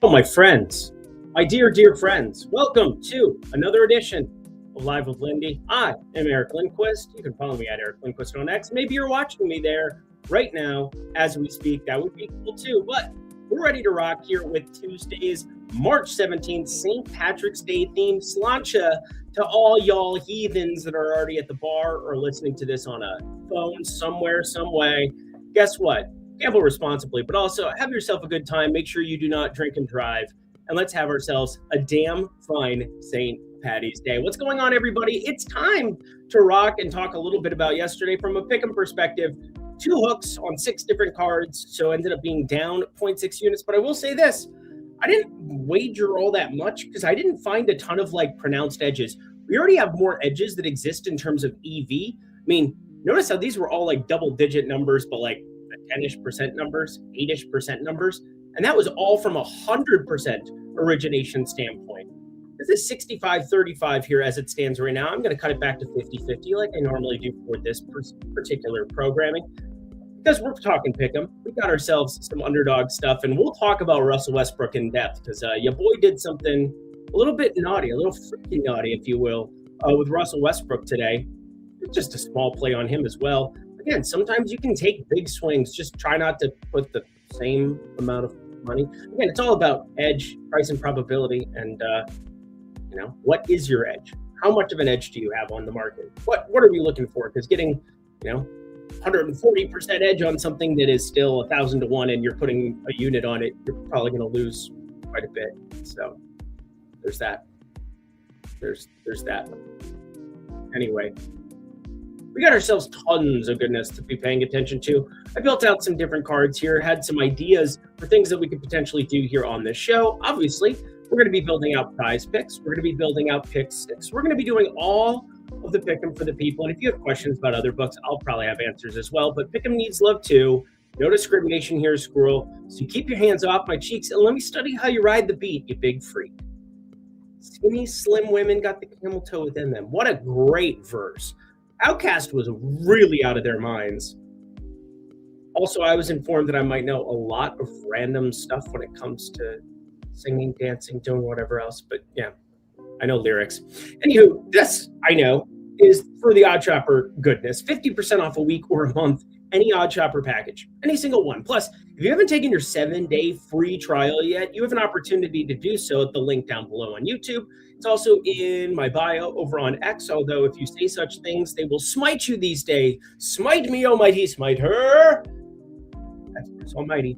Oh, my friends, my dear friends, welcome to another edition of Live with Lindy. I am Eric Lindquist. You can follow me at Eric Lindquist on X. Maybe you're watching me there right now as we speak. That would be cool too. But we're ready to rock here with Tuesday's March 17th, St. Patrick's Day themed slancha to all y'all heathens that are already at the bar or listening to this on a phone somewhere, some way. Guess what? Gamble responsibly, but also have yourself a good time. Make sure you do not drink and drive. And let's have ourselves a damn fine St. Patty's Day. What's going on, everybody? It's time to rock and talk a little bit about yesterday from a pick'em perspective. 2 hooks on 6 different cards, so ended up being down 0.6 units. But I will say this, I didn't wager all that much because I didn't find a ton of pronounced edges. We already have more edges that exist in terms of EV. I mean, notice how these were all double-digit numbers, but 10-ish% numbers, 8-ish% numbers. And that was all from 100% origination standpoint. This is 65-35 here as it stands right now. I'm going to cut it back to 50-50 like I normally do for this particular programming. Because we're talking pick'em, we got ourselves some underdog stuff, and we'll talk about Russell Westbrook in depth because your boy did something a little bit naughty, a little freaking naughty, if you will, with Russell Westbrook today. Just a small play on him as well. Again, sometimes you can take big swings. Just try not to put the same amount of money. Again, it's all about edge, price, and probability. And, what is your edge? How much of an edge do you have on the market? What are we looking for? Because getting, 140% edge on something that is still 1,000 to 1 and you're putting a unit on it, you're probably going to lose quite a bit. So there's that. There's that. Anyway. We got ourselves tons of goodness to be paying attention to. I built out some different cards here, had some ideas for things that we could potentially do here on this show. Obviously, we're going to be building out PrizePicks. We're going to be building out Pick 6. We're going to be doing all of the Pick'em for the people. And if you have questions about other books, I'll probably have answers as well. But Pick'em needs love too. No discrimination here, squirrel. So you keep your hands off my cheeks and let me study how you ride the beat, you big freak. Skinny, slim women got the camel toe within them. What a great verse. Outcast was really out of their minds. Also, I was informed that I might know a lot of random stuff when it comes to singing, dancing, doing whatever else. But yeah, I know lyrics. Anywho, this I know is for the Odd Shopper goodness. 50% off a week or a month, any Odd Shopper package, any single one. Plus, if you haven't taken your 7-day free trial yet, you have an opportunity to do so at the link down below on YouTube. It's also in my bio over on X, although if you say such things, they will smite you these days. Smite me, almighty, smite her. That's Bruce Almighty.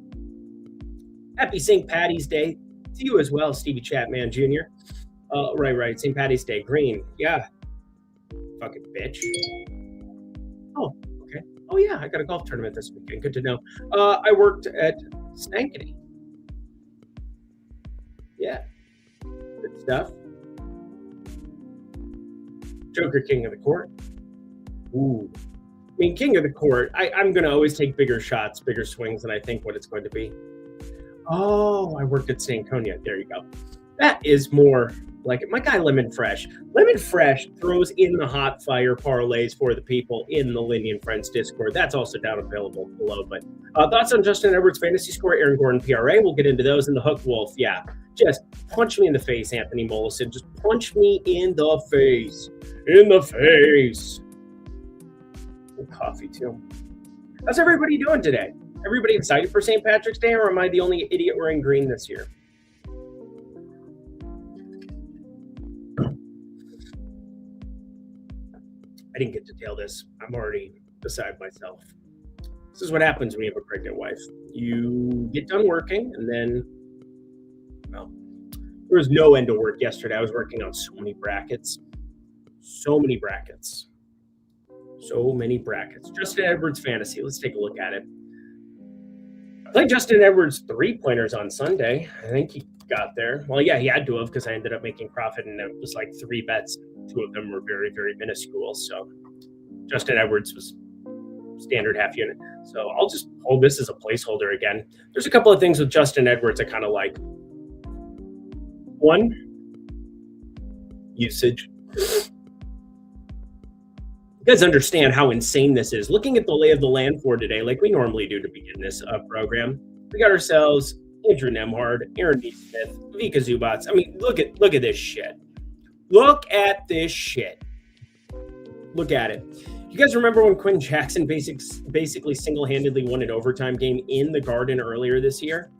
Happy St. Patty's Day to you as well, Stevie Chapman Jr. Right. St. Patty's Day. Green. Yeah. Fucking bitch. Oh, okay. Oh, yeah. I got a golf tournament this weekend. Good to know. I worked at Stankity. Yeah. Good stuff. Joker, King of the Court. Ooh. I mean, King of the Court, I'm going to always take bigger shots, bigger swings than I think what it's going to be. Oh, I worked at Stankonia. There you go. That is more like it. My guy, Lemon Fresh. Lemon Fresh throws in the hot fire parlays for the people in the Lindy and Friends Discord. That's also down available below. But thoughts on Justin Edwards' fantasy score, Aaron Gordon, PRA. We'll get into those. And the Hook Wolf. Yeah, just punch me in the face, Anthony Mollison. Just punch me in the face. In the face. Coffee too. How's everybody doing today? Everybody excited for St. Patrick's Day, or am I the only idiot wearing green this year? I didn't get to tail this. I'm already beside myself. This is what happens when you have a pregnant wife. You get done working, and then, well, there was no end to work yesterday. I was working on so many brackets. So many brackets. Justin Edwards fantasy. Let's take a look at it. I played Justin Edwards 3-pointers on Sunday. I think he got there. Well, yeah, he had to have because I ended up making profit, and it was 3 bets. 2 of them were very, very minuscule. So Justin Edwards was standard half unit. So I'll just hold this as a placeholder again. There's a couple of things with Justin Edwards I kind of like. One, usage. You guys understand how insane this is. Looking at the lay of the land for today, like we normally do to begin this program, we got ourselves Andrew Nemhard, Aaron Neesmith, Vika Zubats. I mean, look at this shit. Look at this shit. Look at it. You guys remember when Quinn Jackson basically single-handedly won an overtime game in the Garden earlier this year?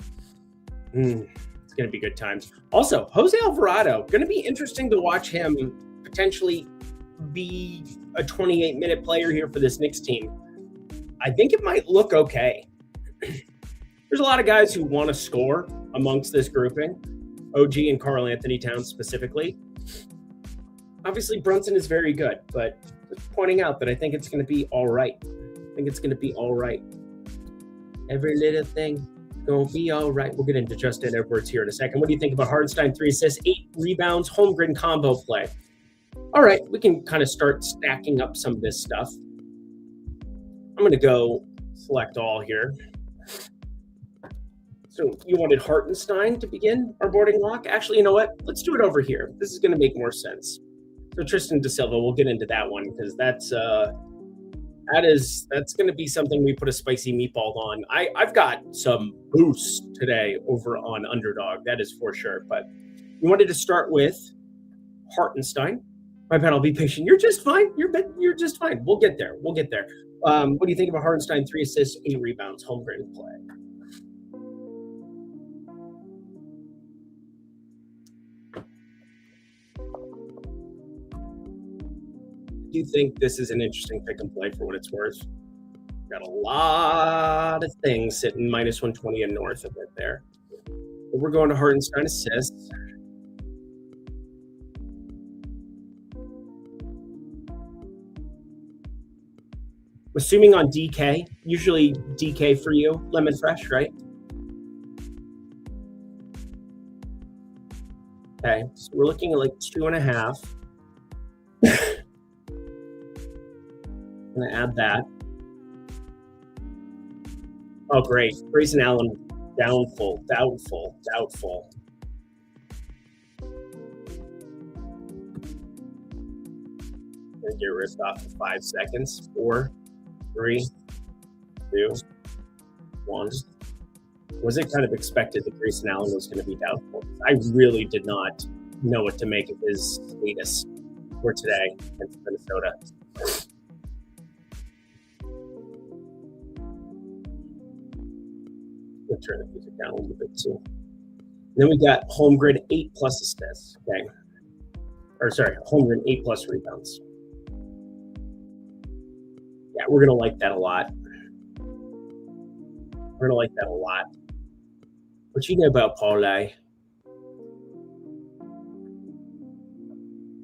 It's going to be good times. Also, Jose Alvarado, going to be interesting to watch him potentially be a 28-minute player here for this Knicks team. I think it might look okay. There's a lot of guys who want to score amongst this grouping, OG and Karl Anthony Towns specifically. Obviously, Brunson is very good, but just pointing out that I think it's going to be all right. I think it's going to be all right. Every little thing going to be all right. We'll get into Justin Edwards here in a second. What do you think about Hardenstein? 3 assists, 8 rebounds, Holmgren combo play. All right, we can kind of start stacking up some of this stuff. I'm going to go select all here. So you wanted Hartenstein to begin our boarding lock? Actually, you know what? Let's do it over here. This is going to make more sense. So Tristan Da Silva, we'll get into that one because that's going to be something we put a spicy meatball on. I've got some boost today over on Underdog, that is for sure. But you wanted to start with Hartenstein. My bad, I'll be patient. You're just fine. You're just fine. We'll get there. What do you think about Hartenstein? 3 assists, 8 rebounds, Holmgren play. Do you think this is an interesting pick and play for what it's worth? Got a lot of things sitting minus 120 and north of it there. But we're going to Hartenstein assists. Assuming on DK, usually DK for you, lemon fresh, right? Okay, so we're looking at like 2.5. I'm gonna add that. Oh, great. Grayson Allen, doubtful. Gonna get ripped off for 5 seconds. 4, 3, 2, 1. Was it kind of expected that Grayson Allen was going to be doubtful? I really did not know what to make of his status for today against Minnesota. We'll turn the music down a little bit too. Then we got Holmgren 8+ assists. Okay. Holmgren 8+ rebounds. Yeah, we're going to like that a lot. What you know about Parlay?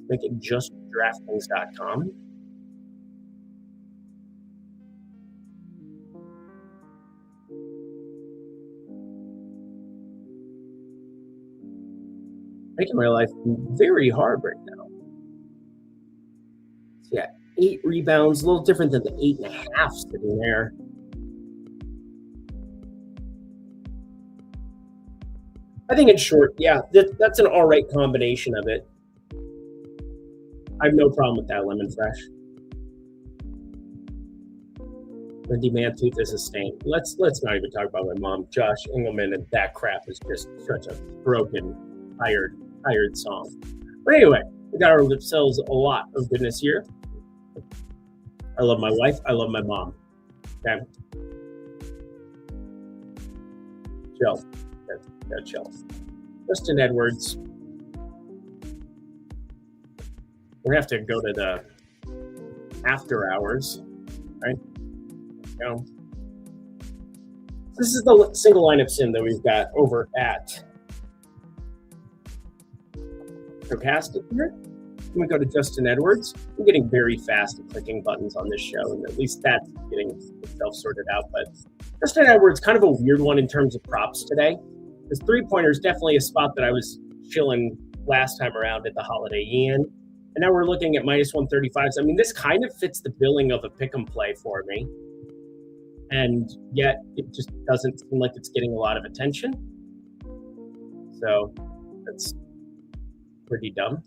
Make it just DraftKings.com. Making my life very hard right now. So yeah, 8 rebounds, a little different than the 8.5 sitting there. I think in short, yeah, that's an all right combination of it. I have no problem with that, lemon fresh. Lindy Mantooth is a stain. Let's not even talk about my mom, Josh Engelman, and that crap is just such a broken, tired song. But anyway, we got ourselves a lot of goodness here. I love my wife. I love my mom. Okay. Chill. Chill. Justin Edwards. We're going to have to go to the after hours, right? Go. This is the single lineup sim that we've got over at Stochastic here. I'm going to go to Justin Edwards. I'm getting very fast at clicking buttons on this show, and at least that's getting itself sorted out. But Justin Edwards, kind of a weird one in terms of props today. His 3-pointer is definitely a spot that I was chilling last time around at the Holiday Inn. And now we're looking at minus 135. So, I mean, this kind of fits the billing of a pick-em play for me. And yet it just doesn't seem like it's getting a lot of attention. So that's pretty dumb.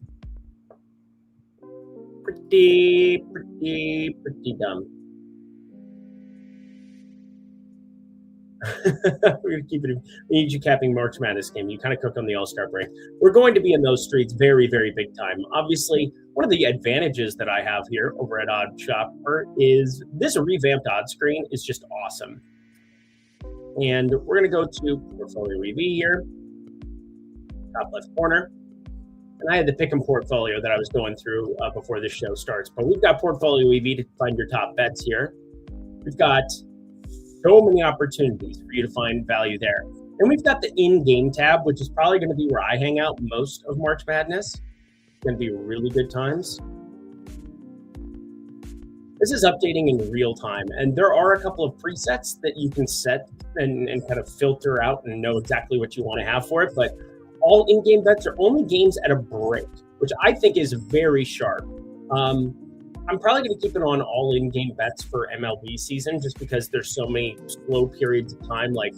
Pretty dumb. We're gonna keep it. We need you capping March Madness game. You kind of cook on the All-Star break. We're going to be in those streets very, very big time. Obviously, one of the advantages that I have here over at Odd Shopper is this revamped odd screen is just awesome. And we're gonna go to Portfolio EV here, top left corner. And I had the pick 'em portfolio that I was going through before this show starts. But we've got Portfolio EV to find your top bets here. We've got so many opportunities for you to find value there. And we've got the in-game tab, which is probably going to be where I hang out most of March Madness. It's going to be really good times. This is updating in real time. And there are a couple of presets that you can set and kind of filter out and know exactly what you want to have for it. But all in-game bets are only games at a break, which I think is very sharp. I'm probably going to keep it on all in-game bets for MLB season just because there's so many slow periods of time. Like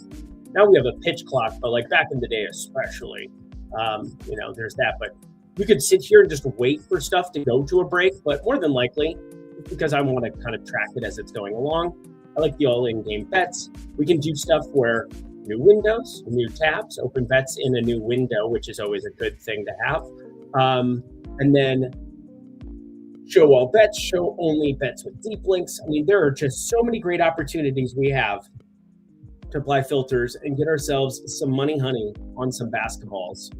now we have a pitch clock, but like back in the day especially, there's that. But you could sit here and just wait for stuff to go to a break, but more than likely, because I want to kind of track it as it's going along, I like the all in-game bets. We can do stuff where new windows, new tabs, open bets in a new window, which is always a good thing to have. And then show all bets, show only bets with deep links. I mean, there are just so many great opportunities we have to apply filters and get ourselves some money honey on some basketballs.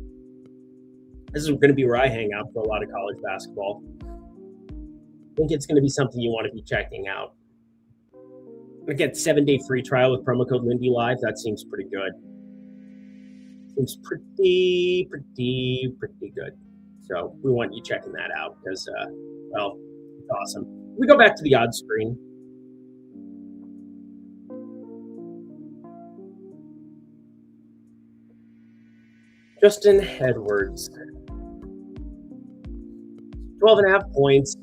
This is going to be where I hang out for a lot of college basketball. I think it's going to be something you want to be checking out. I get 7-day free trial with promo code Lindy Live. That seems pretty good. Seems pretty good. So we want you checking that out because, it's awesome. We go back to the odds screen. Justin Edwards, 12.5 points,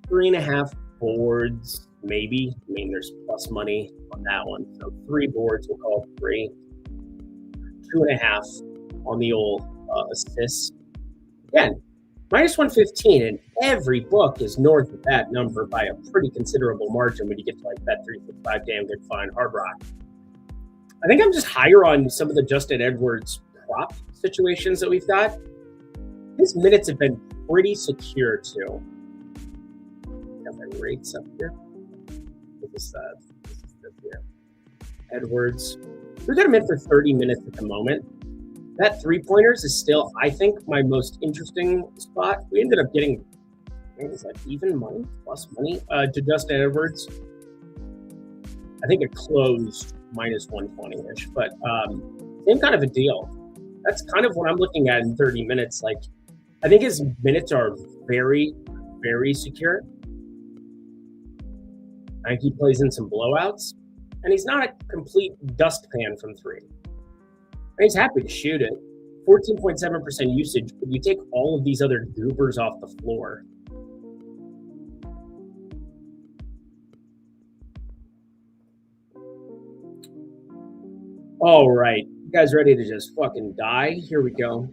3.5 boards, maybe. I mean, there's plus money on that one. So 3 boards, we'll call it 3. 2.5 on the old assists. Again, minus 115, and every book is north of that number by a pretty considerable margin when you get to like Bet 365, Damn Good, Fine, Hard Rock. I think I'm just higher on some of the Justin Edwards prop situations that we've got. His minutes have been pretty secure too. Got my rates up here. This is here. Edwards. We got him in for 30 minutes at the moment. That 3-pointers is still, I think, my most interesting spot. We ended up getting, is that even money, plus money, to Justin Edwards. I think it closed minus 120-ish, but same kind of a deal. That's kind of what I'm looking at in 30 minutes. Like, I think his minutes are very, very secure. I think he plays in some blowouts, and he's not a complete dustpan from 3. And he's happy to shoot it. 14.7% usage, but you take all of these other goobers off the floor. All right, you guys ready to just fucking die? Here we go.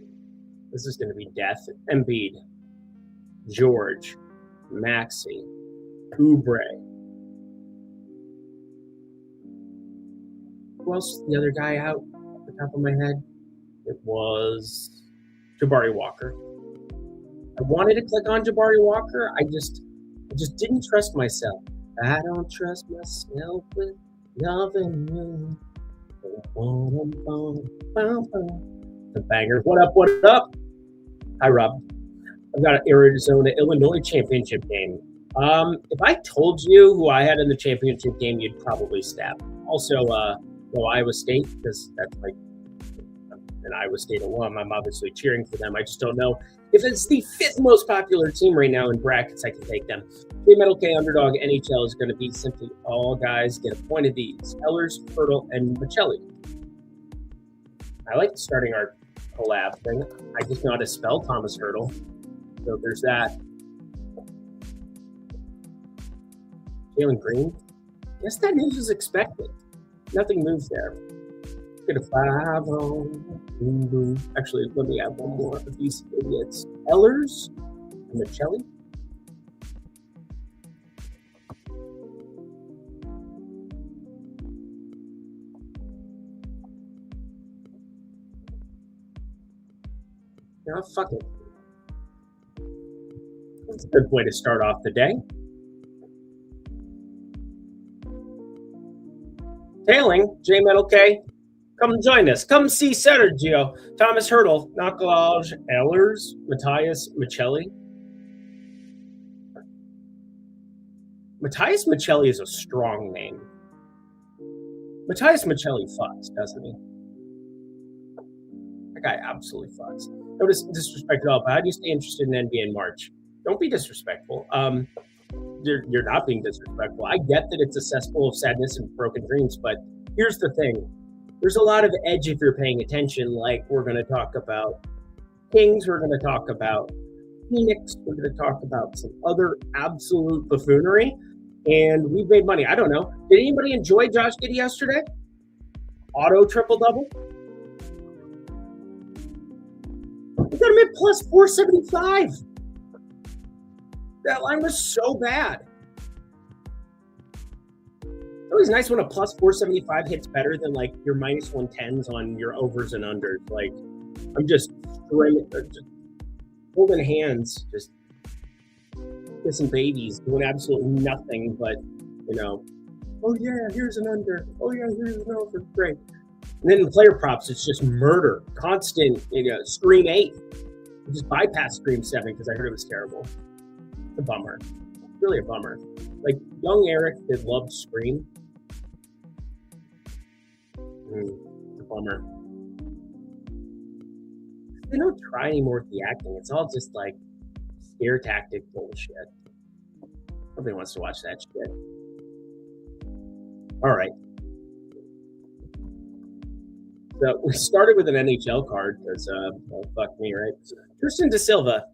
This is going to be death. Embiid, George, Maxey, Oubre. Who else is the other guy out off the top of my head? It was Jabari Walker. I wanted to click on Jabari Walker. I just didn't trust myself. I don't trust myself with loving you. The banger. What up? Hi, Rob. I've got an Arizona, Illinois championship game. If I told you who I had in the championship game, you'd probably stab. Also, Iowa State, because that's like an Iowa State alum. I'm obviously cheering for them. I just don't know if it's the 5th most popular team right now in brackets. I can take them. Metal K Underdog NHL is going to be simply all guys get a point of these. Ellers, Hurdle, and Michelli. I like starting our collab thing. I just know how to spell Thomas Hurdle. So there's that. Jalen Green. Guess that news is expected. Nothing moves there. Get a 5 on. Boom, boom. Actually, let me add one more of these idiots. Ellers and Michelli. Fuck it. That's a good way to start off the day. Tailing, J Metal K. Come join us. Come see Sergio, Thomas Hurdle, Nicolaj Ehlers, Matthias Michelli. Matthias Michelli is a strong name. Matthias Michelli fucks, doesn't he? That guy absolutely fucks. No disrespect at all, but how do you stay interested in NBA in March? Don't be disrespectful. You're not being disrespectful. I get that it's a cesspool of sadness and broken dreams, but here's the thing. There's a lot of edge if you're paying attention, like we're going to talk about Kings, we're going to talk about Phoenix, we're going to talk about some other absolute buffoonery, and we've made money. I don't know. Did anybody enjoy Josh Giddey yesterday? Auto triple-double? We got him at plus 475. That line was so bad. It's always nice when a plus 475 hits better than like your minus 110s on your overs and unders. Like I'm just holding hands, just kissing babies, doing absolutely nothing but, oh yeah, here's an under. Oh yeah, here's an over. Great. And then in player props, it's just murder, constant, screen 8. I just bypass screen 7 because I heard it was terrible. It's a bummer. It's really a bummer. Like young Eric that loved Scream. It's a bummer. They don't try anymore with the acting. It's all just like scare tactic bullshit. Nobody wants to watch that shit. All right. So we started with an NHL card because, fuck me, right? Tristan Da Silva.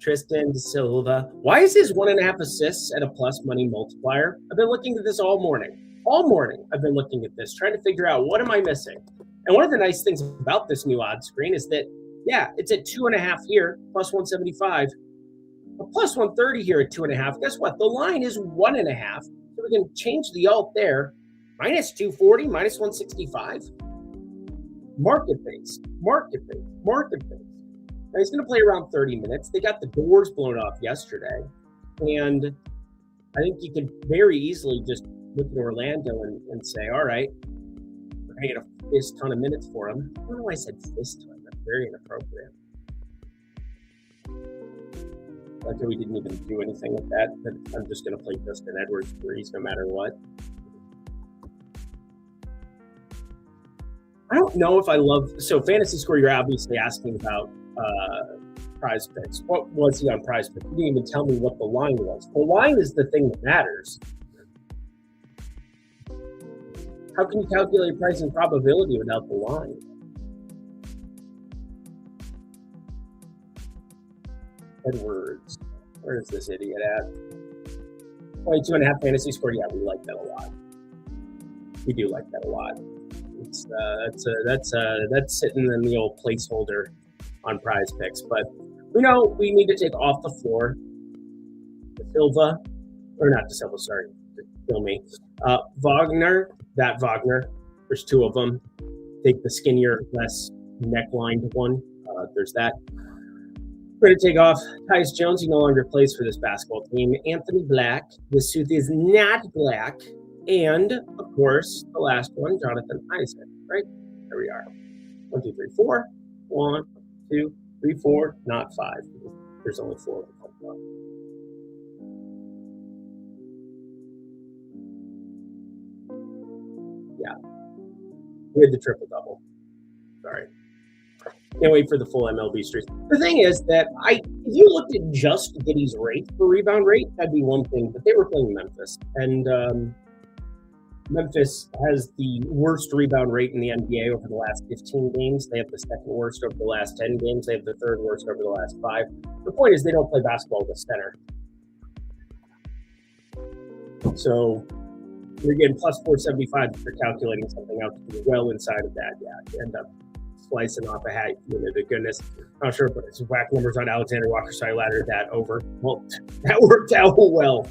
Why is his 1.5 assists at a plus money multiplier? I've been looking at this all morning. All morning, I've been looking at this, trying to figure out what am I missing. And one of the nice things about this new odds screen is that, yeah, it's at 2.5 here, plus 175. But plus 130 here at 2.5. Guess what? The line is 1.5. So we can change the alt there. Minus 240, minus 165. Market-based. Now he's going to play around 30 minutes. They got the doors blown off yesterday. And I think you could very easily just look at Orlando and say, all right, we're going to get a fist ton of minutes for him. I don't know why I said fist ton. That's very inappropriate. Like we didn't even do anything with that. But I'm just going to play Justin Edwards threes no matter what. I don't know if I love – so Fantasy Score, you're obviously asking about PrizePicks. What was he on PrizePicks? You didn't even tell me what the line was. The line is the thing that matters. How can you calculate price and probability without the line? Edwards. Where is this idiot at? 22.5 Fantasy Score. Yeah, we like that a lot. We do like that a lot. That's sitting in the old placeholder on PrizePicks, but we need to take off the floor Wagner. There's two of them. Take the skinnier, less necklined one. There's that. We're going to take off Tyus Jones. He no longer plays for this basketball team. Anthony Black. This suit is not black. And, of course, the last one, Jonathan Isaac, right? There we are. 1, 2, 3, 4. 1, 2, 3, 4, not 5. There's only 4 of them. Yeah. We had the triple-double. Sorry. Can't wait for the full MLB streaks. The thing is that if you looked at just Giddey's rate for rebound rate, that'd be one thing. But they were playing Memphis. And, Memphis has the worst rebound rate in the NBA over the last 15 games. They have the second worst over the last 10 games. They have the third worst over the last 5. The point is they don't play basketball with a center. So you're getting plus 475 if you're calculating something out to be well inside of that. Yeah, you end up slicing off a hat. To goodness. I'm not sure, but it's whack numbers on Alexander Walker, so I laddered that over. Well, that worked out well.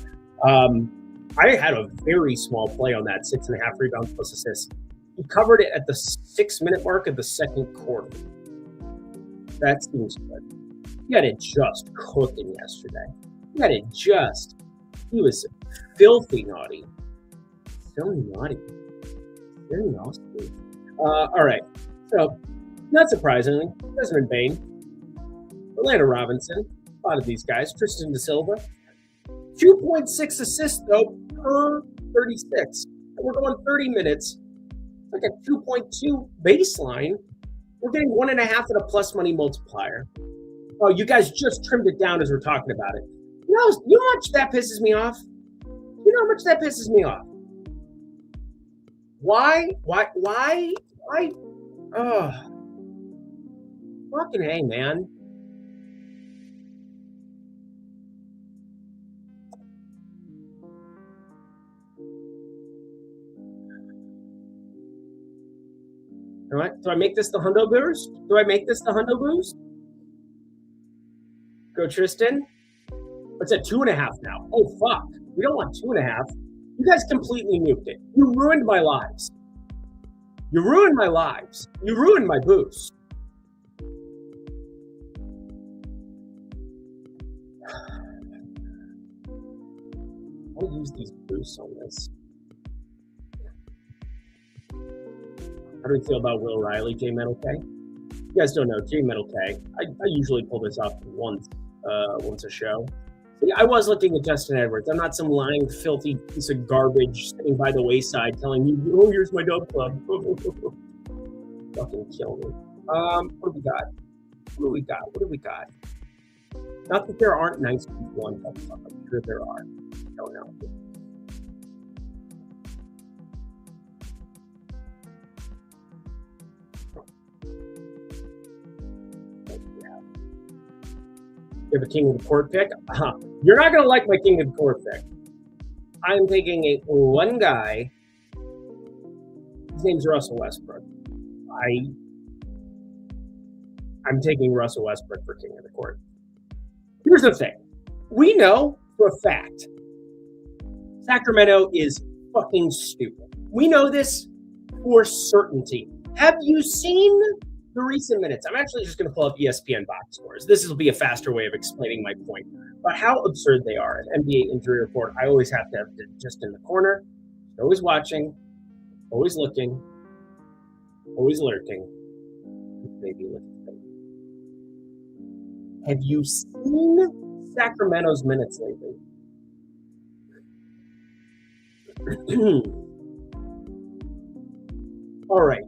I had a very small play on that, 6.5 rebounds plus assists. He covered it at the 6-minute mark of the second quarter. That seems good. He had it just cooking yesterday. He was filthy naughty. So naughty. Very naughty. All right. So, not surprisingly, Desmond Bain, Orlando Robinson, a lot of these guys, Tristan Da Silva, 2.6 assists, though, per 36. And we're going 30 minutes, like a 2.2 baseline. We're getting 1.5 at a plus money multiplier. Oh, you guys just trimmed it down as we're talking about it. You know how much that pisses me off? Why? Oh, fucking A, man. All right, do I make this the hundo boost? Go Tristan. What's at 2.5 now? Oh, fuck. We don't want 2.5. You guys completely nuked it. You ruined my lives. You ruined my boost. I'll use these boosts on this. How do we feel about Will Riley, J Metal K? You guys don't know, J Metal K. I usually pull this off once a show. See, I was looking at Justin Edwards. I'm not some lying, filthy piece of garbage sitting by the wayside telling me, oh, here's my dub club. Fucking kill me. What do we got? Not that there aren't nice people on dub club. I'm sure there are. I don't know. You have a King of the Court pick? You're not going to like my King of the Court pick. I'm taking one guy. His name's Russell Westbrook. I'm taking Russell Westbrook for King of the Court. Here's the thing. We know for a fact Sacramento is fucking stupid. We know this for certainty. Have you seen the recent minutes? I'm actually just going to pull up ESPN box scores. This will be a faster way of explaining my point about how absurd they are. An NBA injury report, I always have to have it just in the corner, always watching, always looking, always lurking. Maybe looking. Have you seen Sacramento's minutes lately? All right.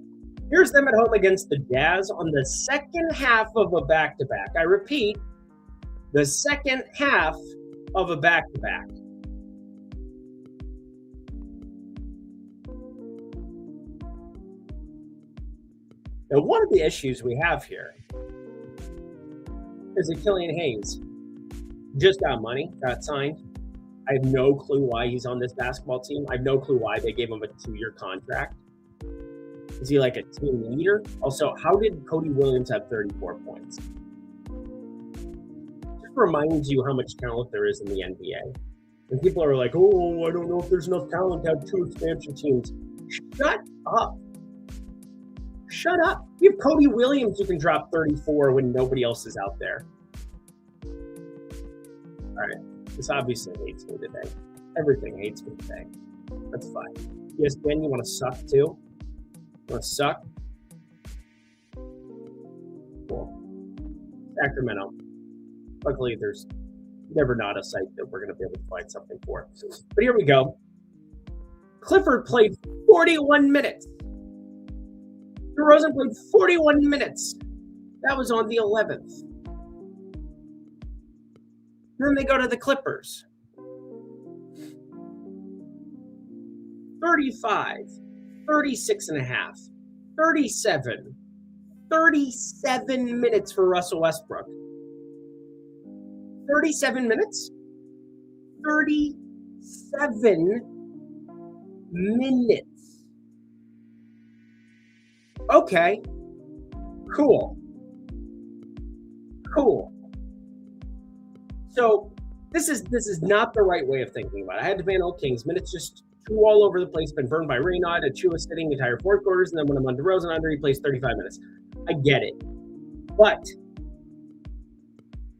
Here's them at home against the Jazz on the second half of a back-to-back. I repeat, the second half of a back-to-back. Now, one of the issues we have here is that Killian Hayes just got money, got signed. I have no clue why he's on this basketball team. I have no clue why they gave him a 2-year contract. Is he like a team leader? Also, how did Cody Williams have 34 points? Just reminds you how much talent there is in the NBA. And people are like, oh, I don't know if there's enough talent to have 2 expansion teams. Shut up. Shut up. You have Cody Williams who can drop 34 when nobody else is out there. All right. This obviously hates me today. Everything hates me today. That's fine. ESPN, you want to suck too? You want to suck? Cool. Sacramento. Luckily, there's never not a site that we're going to be able to find something for. But here we go. Clifford played 41 minutes. DeRozan played 41 minutes. That was on the 11th. Then they go to the Clippers. 35, 36.5, 37, 37 minutes for Russell Westbrook. 37 minutes? 37 minutes. Okay. Cool. So this is not the right way of thinking about it. I had to ban all Kings. Minutes just too all over the place. Been burned by Reynaud, Achua sitting entire 4 quarters, and then when I'm on DeRozan under, he plays 35 minutes. I get it. But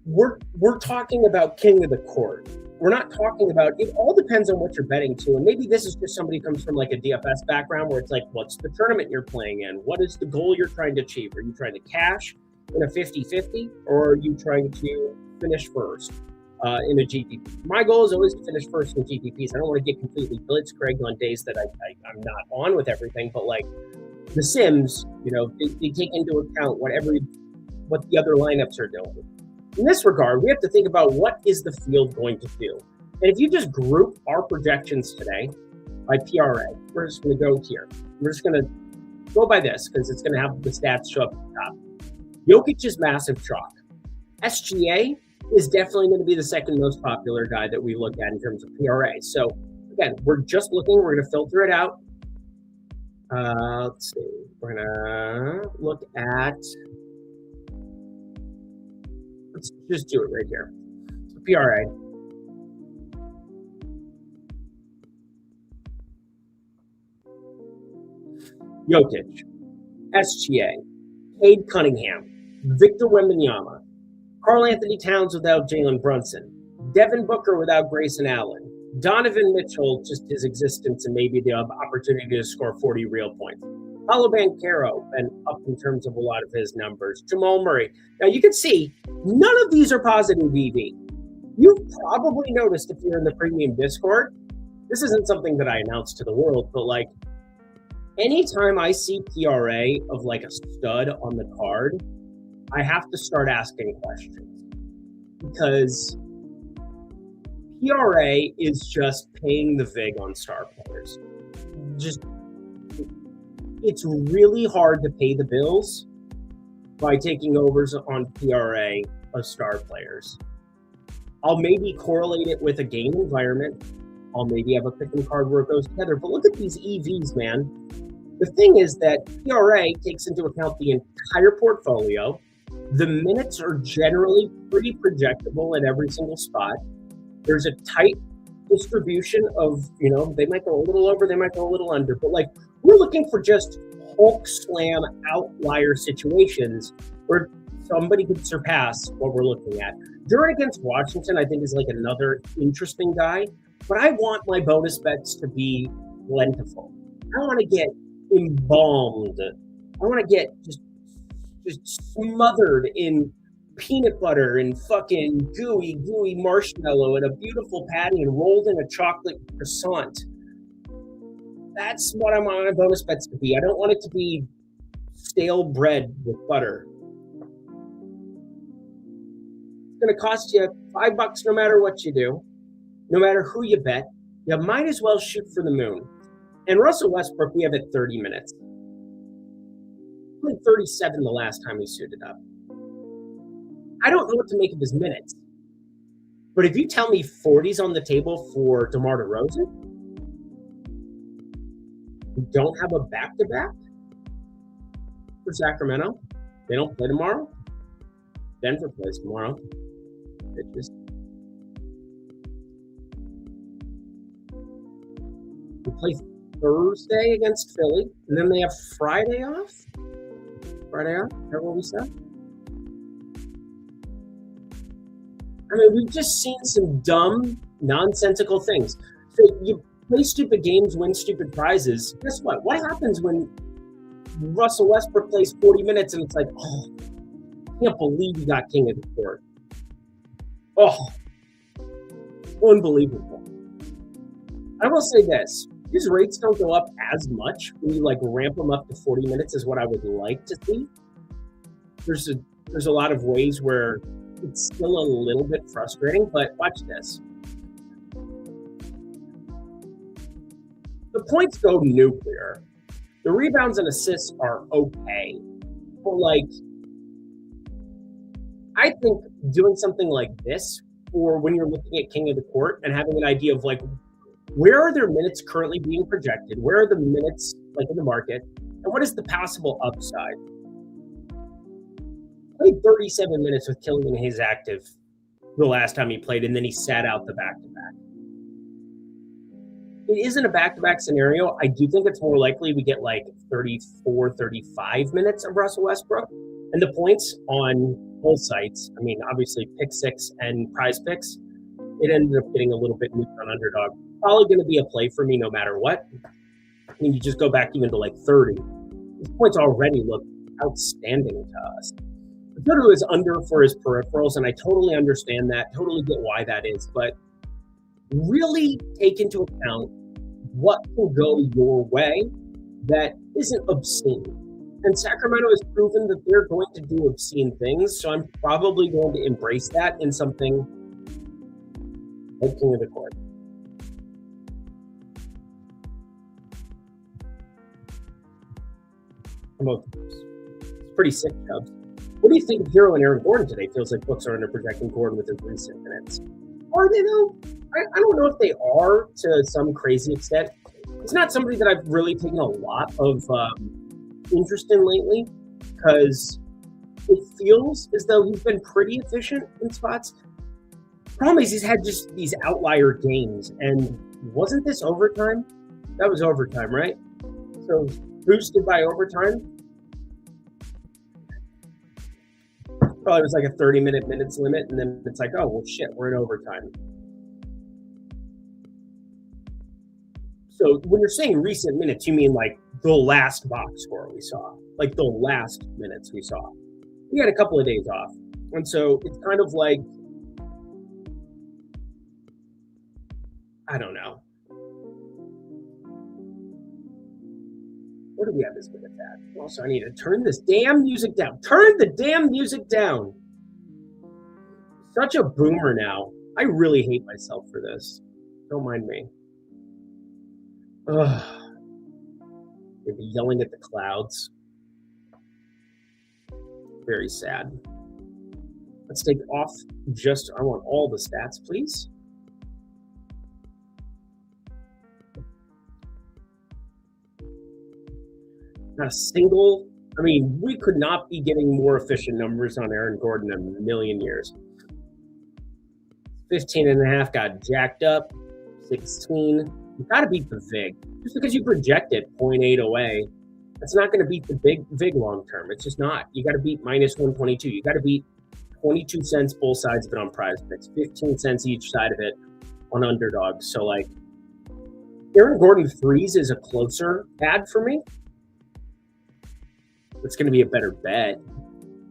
we're talking about king of the court. We're not talking about, it all depends on what you're betting to. And maybe this is just somebody who comes from like a DFS background where it's like, what's the tournament you're playing in? What is the goal you're trying to achieve? Are you trying to cash in a 50-50 or are you trying to finish first in a GPP? My goal is always to finish first in GPPs. I don't want to get completely blitzkrieg on days that I'm not on with everything, but like the Sims, they take into account what the other lineups are doing. In this regard, we have to think about what is the field going to do. And if you just group our projections today by PRA, we're just going to go here. We're just going to go by this because it's going to have the stats show up at the top. Jokic is massive chalk. SGA is definitely going to be the second most popular guy that we look at in terms of PRA. So again, we're just looking, we're going to filter it out. Let's see, we're going to look at, let's just do it right here. PRA. Jokic, SGA, Cade Cunningham, Victor Wembanyama, Karl Anthony Towns without Jalen Brunson, Devin Booker without Grayson Allen, Donovan Mitchell, just his existence and maybe the opportunity to score 40 real points. Paolo Banchero, and up in terms of a lot of his numbers. Jamal Murray. Now you can see none of these are positive EV. You've probably noticed if you're in the premium Discord, this isn't something that I announced to the world, but like anytime I see PRA of like a stud on the card, I have to start asking questions because PRA is just paying the vig on star players. It's really hard to pay the bills by taking overs on PRA of star players. I'll maybe correlate it with a game environment. I'll maybe have a pick and card where it goes together. But look at these EVs, man. The thing is that PRA takes into account the entire portfolio. The minutes are generally pretty projectable at every single spot. There's a tight distribution of, they might go a little over, they might go a little under, but like we're looking for just Hulk slam outlier situations where somebody could surpass what we're looking at. Durant against Washington, I think, is like another interesting guy, but I want my bonus bets to be plentiful. I want to get embalmed. I want to get just smothered in peanut butter and fucking gooey marshmallow and a beautiful patty and rolled in a chocolate croissant. That's what I want my bonus bets to be. I don't want it to be stale bread with butter. It's going to cost you $5 no matter what you do, no matter who you bet. You might as well shoot for the moon. And Russell Westbrook, we have at 30 minutes. He played 37 the last time he suited up. I don't know what to make of his minutes. But if you tell me 40's on the table for DeMar DeRozan, who don't have a back-to-back for Sacramento, they don't play tomorrow. Denver plays tomorrow. It just we play Thursday against Philly, and then they have Friday off. Friday off? Is that what we said? I mean, we've just seen some dumb, nonsensical things. So you play stupid games, win stupid prizes. Guess what? What happens when Russell Westbrook plays 40 minutes and it's like, oh, I can't believe he got king of the court. Oh, unbelievable. I will say this. His rates don't go up as much when you like ramp them up to 40 minutes as what I would like to see. There's a lot of ways where it's still a little bit frustrating, but watch this. The points go nuclear. The rebounds and assists are okay. But like, I think doing something like this, or when you're looking at King of the Court and having an idea of like, where are their minutes currently being projected? Where are the minutes like in the market? And what is the possible upside? Played 37 minutes with Killian Hayes active the last time he played, and then he sat out the back-to-back. It isn't a back-to-back scenario. I do think it's more likely we get like 34, 35 minutes of Russell Westbrook. And the points on both sites. I mean, obviously Pick Six and PrizePicks. It ended up getting a little bit moved on Underdog. Probably going to be a play for me no matter what. I mean, you just go back even to like 30. These points already look outstanding to us. Soto is under for his peripherals, and I totally understand that, totally get why that is, but really take into account what can go your way that isn't obscene. And Sacramento has proven that they're going to do obscene things, so I'm probably going to embrace that in something like King of the Court. It's pretty sick, Chubbs. What do you think of Hero and Aaron Gordon today? Feels like books are under projecting Gordon within recent minutes. Are they though? I don't know if they are to some crazy extent. It's not somebody that I've really taken a lot of interest in lately because it feels as though he's been pretty efficient in spots. Problem is he's had just these outlier games, and wasn't this overtime? That was overtime, right? So boosted by overtime. Probably was like a 30-minute minutes limit, and then it's like, oh, well, shit, we're in overtime. So when you're saying recent minutes, you mean like the last box score we saw, like the last minutes we saw. We had a couple of days off. And so it's kind of like, I don't know. What do we have this minute at? Also, I need to turn this damn music down. Turn the damn music down. Such a boomer now. I really hate myself for this. Don't mind me. Ugh. They'd be yelling at the clouds. Very sad. Let's take off I want all the stats, please. Not a single, I mean, we could not be getting more efficient numbers on Aaron Gordon in a million years. 15.5 got jacked up. 16. You got to beat the VIG. Just because you project it 0.8 away, that's not going to beat the VIG long term. It's just not. You got to beat minus 122. You got to beat 22 cents both sides of it on PrizePicks, 15 cents each side of it on Underdog. So, like, Aaron Gordon threes is a closer ad for me. It's going to be a better bet.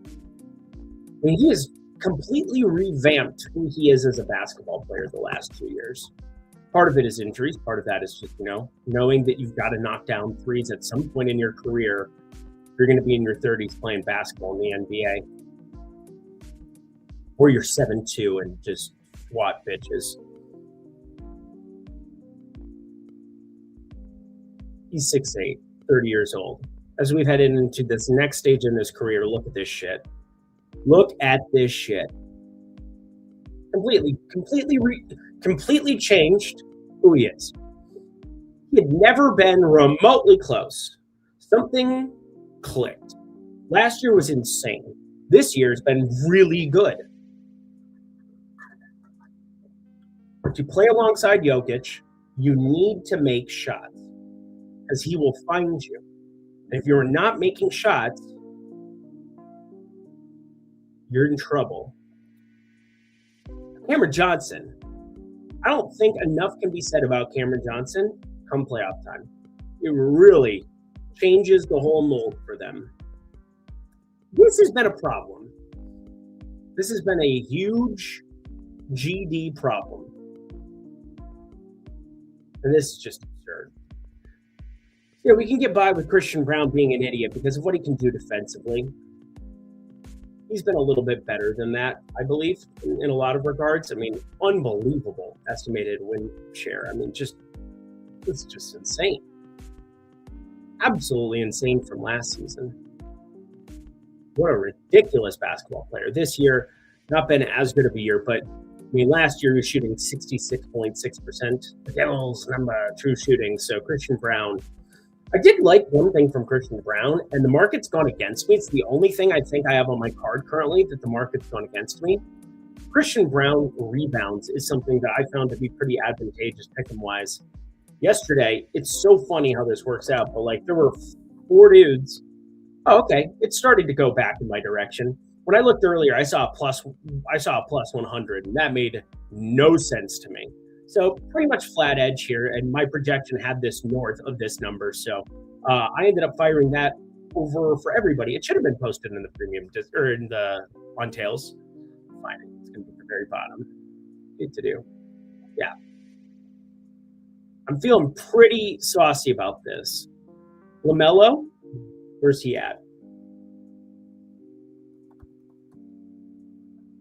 I mean, he has completely revamped who he is as a basketball player the last 2 years. Part of it is injuries. Part of that is just, knowing that you've got to knock down threes at some point in your career. You're going to be in your 30s playing basketball in the NBA. Or you're 7'2" and just swat bitches. He's 6'8", 30 years old. As we've headed into this next stage in his career, look at this shit. Look at this shit. Completely changed who he is. He had never been remotely close. Something clicked. Last year was insane. This year's been really good. To play alongside Jokic, you need to make shots because he will find you. And if you're not making shots, you're in trouble. Cameron Johnson. I don't think enough can be said about Cameron Johnson come playoff time. It really changes the whole mold for them. This has been a problem. This has been a huge GD problem. And this is just absurd. Yeah, we can get by with Christian Braun being an idiot because of what he can do defensively. He's been a little bit better than that, I believe, in a lot of regards. I mean, unbelievable estimated win share. I mean, it's just insane. Absolutely insane from last season. What a ridiculous basketball player. This year, not been as good of a year, but I mean, last year he was shooting 66.6%. The Devils' number true shooting. So Christian Braun. I did like one thing from Christian Braun, and the market's gone against me. It's the only thing I think I have on my card currently that the market's gone against me. Christian Braun rebounds is something that I found to be pretty advantageous pick-em-wise. Yesterday, it's so funny how this works out, but like there were 4 dudes. Oh, okay. It started to go back in my direction. when I looked earlier, I saw a plus 100, and that made no sense to me. So pretty much flat edge here, and my projection had this north of this number. So I ended up firing that over for everybody. It should have been posted in the premium or in the on tails. Fine, it's going to be at the very bottom. Good to do. Yeah. I'm feeling pretty saucy about this. LaMelo, where's he at?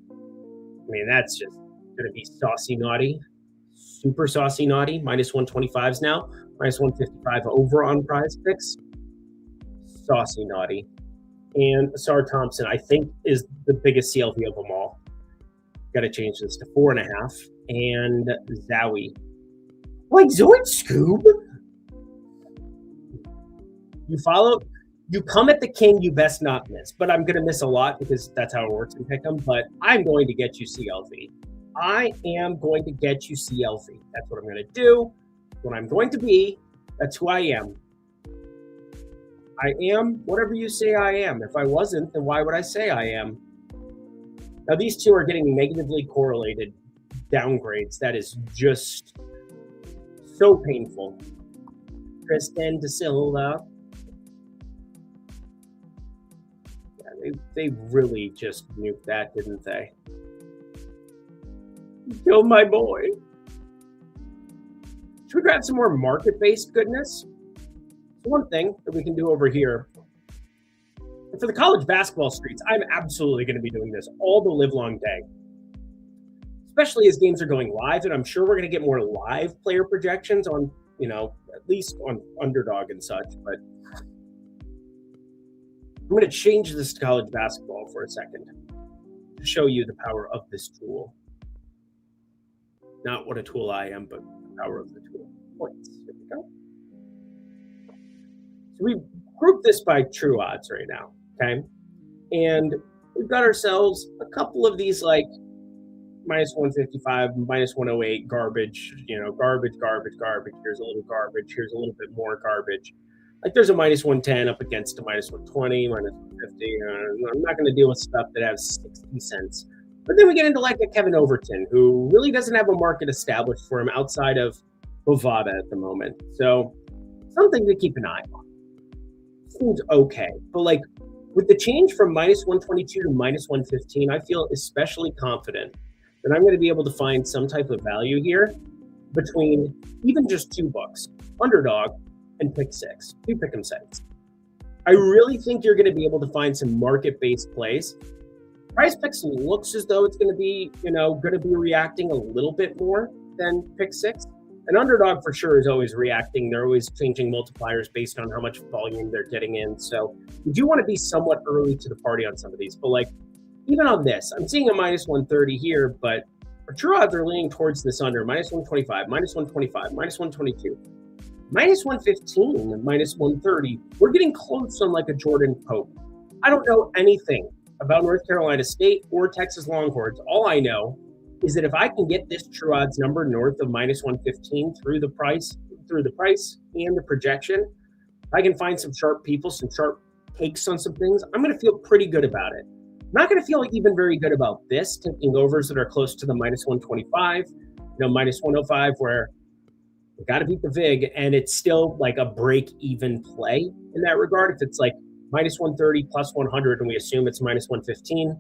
I mean, that's just going to be saucy naughty. Super saucy naughty. Minus 125s now. Minus 155 over on PrizePicks. Saucy naughty. And Asar Thompson, I think, is the biggest CLV of them all. Got to change this to 4.5. And Zowie. Like Zoid Scoob? You follow? You come at the king, you best not miss. But I'm going to miss a lot because that's how it works in Pick'em. But I'm going to get you CLV. I am going to get you CLV. That's what I'm going to do. What I'm going to be, that's who I am. I am whatever you say I am. If I wasn't, then why would I say I am? Now, these two are getting negatively correlated downgrades. That is just so painful. Kristen De Silva. Yeah, they really just nuked that, didn't they? Killed my boy. Should we grab some more market-based goodness? One thing that we can do over here. And for the college basketball streets, I'm absolutely going to be doing this all the live long day. Especially as games are going live, and I'm sure we're going to get more live player projections on, at least on Underdog and such. But I'm going to change this to college basketball for a second to show you the power of this tool. Not what a tool I am, but the power of the tool. Points. Here we go. So we grouped this by true odds right now, okay? And we've got ourselves a couple of these like minus 155, minus 108 garbage, garbage. Here's a little garbage. Here's a little bit more garbage. Like there's a minus 110 up against a minus 120, minus 150. I'm not going to deal with stuff that has 60 cents. But then we get into like a Kevin Overton, who really doesn't have a market established for him outside of Bovada at the moment. So something to keep an eye on. Seems okay. But like with the change from minus 122 to minus 115, I feel especially confident that I'm going to be able to find some type of value here between even just $2, Underdog and Pick 6, 2 Pick'em sites. I really think you're going to be able to find some market-based plays. PrizePicks looks as though it's going to be, going to be reacting a little bit more than Pick 6. And Underdog for sure is always reacting. They're always changing multipliers based on how much volume they're getting in. So you do want to be somewhat early to the party on some of these. But like even on this, I'm seeing a minus 130 here, but our true odds are leaning towards this under minus 125, minus 125, minus 122, minus 115, minus 130. We're getting close on like a Jordan Pope. I don't know anything about North Carolina State or Texas Longhorns. All I know is that if I can get this true odds number north of minus 115 through the price and the projection, I can find some sharp people, some sharp takes on some things. I'm going to feel pretty good about it. I'm not going to feel even very good about this, taking overs that are close to the minus 125, minus 105, where you got to beat the VIG, and it's still like a break-even play in that regard. If it's like minus 130 plus 100, and we assume it's minus 115,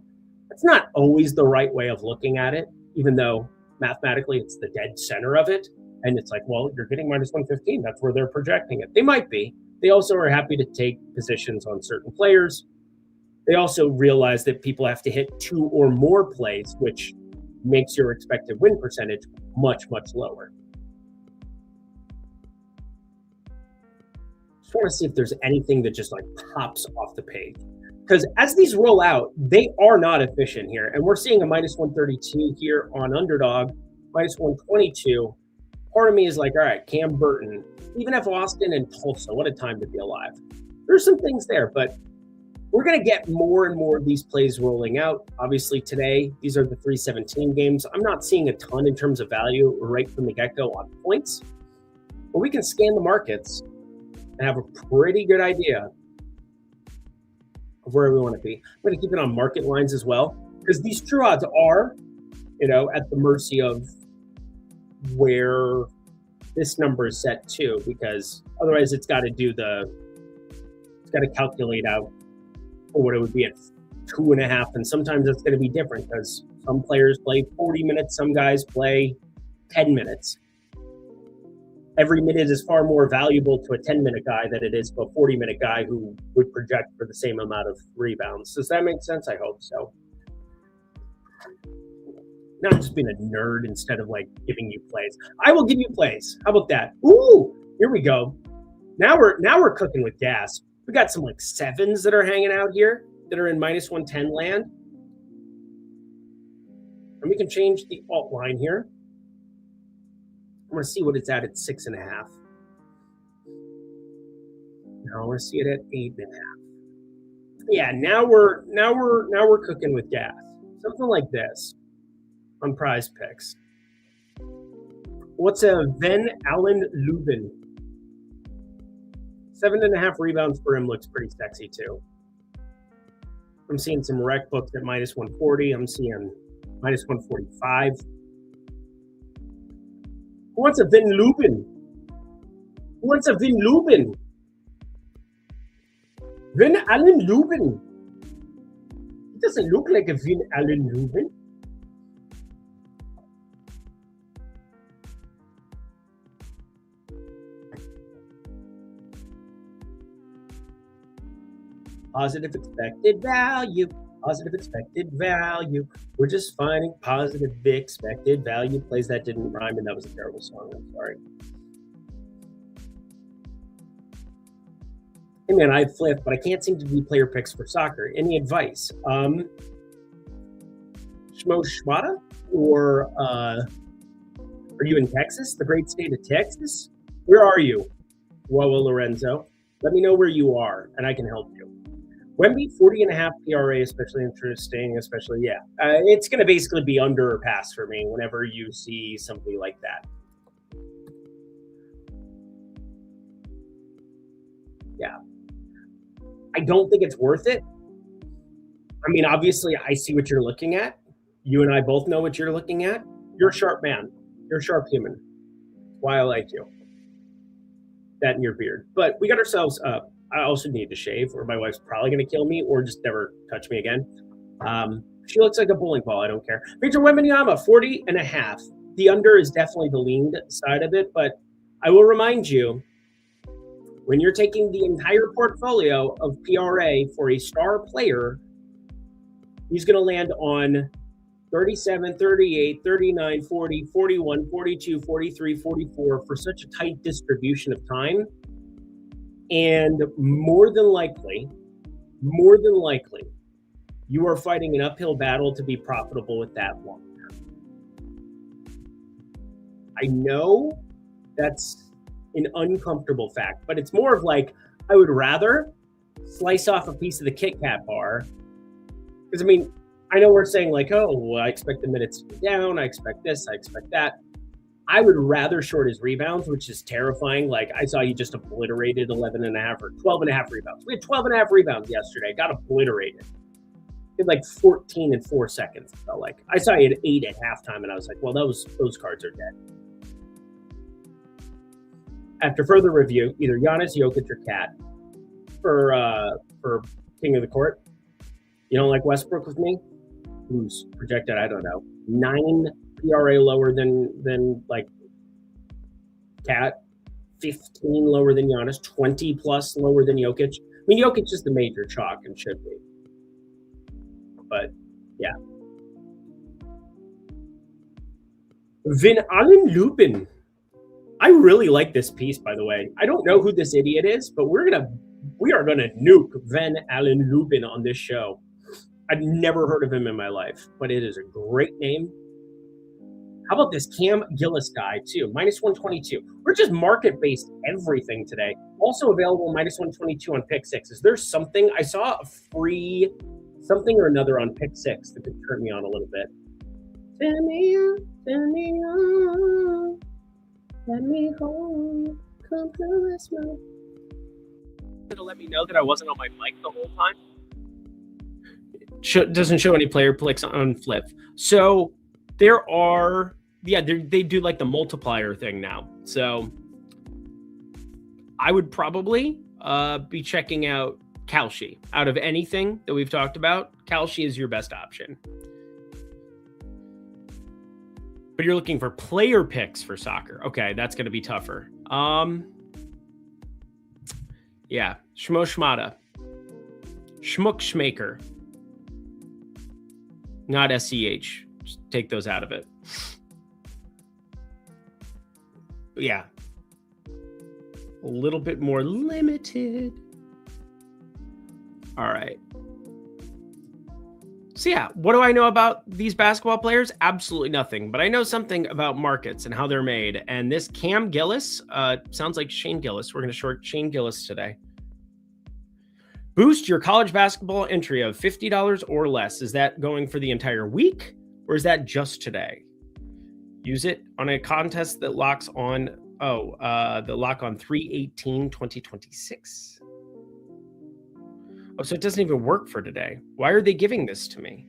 that's not always the right way of looking at it, even though mathematically it's the dead center of it. And it's like, well, you're getting minus 115. That's where they're projecting it. They might be. They also are happy to take positions on certain players. They also realize that people have to hit 2 or more plays, which makes your expected win percentage much, much lower. Just want to see if there's anything that just like pops off the page. Because as these roll out, they are not efficient here. And we're seeing a minus 132 here on Underdog, minus 122. Part of me is like, all right, Cam Burton, even if Austin and Tulsa, what a time to be alive. There's some things there, but we're going to get more and more of these plays rolling out. Obviously today, these are the 317 games. I'm not seeing a ton in terms of value right from the get-go on points, but we can scan the markets and have a pretty good idea of where we want to be. I'm going to keep it on market lines as well, because these true odds are, at the mercy of where this number is set to, because otherwise it's got to calculate out for what it would be at 2.5, and sometimes it's going to be different because some players play 40 minutes, some guys play 10 minutes. Every minute is far more valuable to a 10-minute guy than it is to a 40-minute guy who would project for the same amount of rebounds. Does that make sense? I hope so. Not just being a nerd instead of like giving you plays. I will give you plays. How about that? Ooh, here we go. Now we're cooking with gas. We got some like sevens that are hanging out here that are in -110 land. And we can change the alt line here. I want to see what it's at 6.5. Now I want to see it at 8.5. Yeah, now we're cooking with gas. Something like this on PrizePicks. What's a Van Allen Lubin? 7.5 rebounds for him looks pretty sexy too. I'm seeing some rec books at -140. I'm seeing -145. Who wants a Van Lubin? Who wants a Van Lubin? Van Allen Lubin. He doesn't look like a Van Allen Lubin. Positive expected value. Positive expected value. We're just finding positive expected value. Plays that didn't rhyme, and that was a terrible song. I'm sorry. Hey man, I flipped, but I can't seem to do player picks for soccer. Any advice? Shmo Shmata? Or are you in Texas? The great state of Texas? Where are you? Wawa Lorenzo. Let me know where you are, and I can help you. Wemby, 40.5 PRA, especially interesting, it's going to basically be under or pass for me whenever you see something like that. Yeah. I don't think it's worth it. I mean, obviously, I see what you're looking at. You and I both know what you're looking at. You're a sharp man. You're a sharp human. That's why I like you. That and your beard. But we got ourselves up. I also need to shave, or my wife's probably going to kill me, or just never touch me again. She looks like a bowling ball. I don't care. Victor Wembanyama, 40.5. The under is definitely the leaned side of it, but I will remind you, when you're taking the entire portfolio of PRA for a star player, he's going to land on 37, 38, 39, 40, 41, 42, 43, 44 for such a tight distribution of time. And more than likely, you are fighting an uphill battle to be profitable with that long term. I know that's an uncomfortable fact, but it's more of like, I would rather slice off a piece of the Kit Kat bar. Because, I mean, I know we're saying like, oh, well, I expect the minutes to be down. I expect this. I expect that. I would rather short his rebounds, which is terrifying. Like, I saw you just obliterated 11.5 or 12.5 rebounds. We had 12.5 rebounds yesterday. Got obliterated. He had like 14 in 4 seconds, it felt like. I saw you had 8 at halftime, and I was like, well, those cards are dead. After further review, either Giannis, Jokic, or Cat for King of the Court. You don't like Westbrook with me? Who's projected, I don't know, 9 PRA lower than like Cat, 15 lower than Giannis, 20 plus lower than Jokic. I mean, Jokic is the major chalk and should be. But, yeah. Van Allen Lubin. I really like this piece, by the way. I don't know who this idiot is, but we are gonna nuke Van Allen Lubin on this show. I've never heard of him in my life, but it is a great name. How about this Cam Gillis guy, too? -122. We're just market-based everything today. Also available -122 on Pick Sixes. There's something, I saw a free something or another on Pick Six that could turn me on a little bit. Turn me on, turn me on. Let me home, come to this moment. To let me know that I wasn't on my mic the whole time. Doesn't show any player picks on flip. So there are, they do like the multiplier thing now. So I would probably be checking out Kalshi. Out of anything that we've talked about, Kalshi is your best option. But you're looking for player picks for soccer. Okay, that's going to be tougher. Yeah, Shmo Shmata. Schmuck Schmaker. Not SCH. Just take those out of it. But yeah. A little bit more limited. All right. So yeah, what do I know about these basketball players? Absolutely nothing. But I know something about markets and how they're made. And this Cam Gillis sounds like Shane Gillis. We're going to short Shane Gillis today. Boost your college basketball entry of $50 or less. Is that going for the entire week or is that just today? Use it on a contest that locks on, the lock on 3/18/2026. Oh, so it doesn't even work for today. Why are they giving this to me?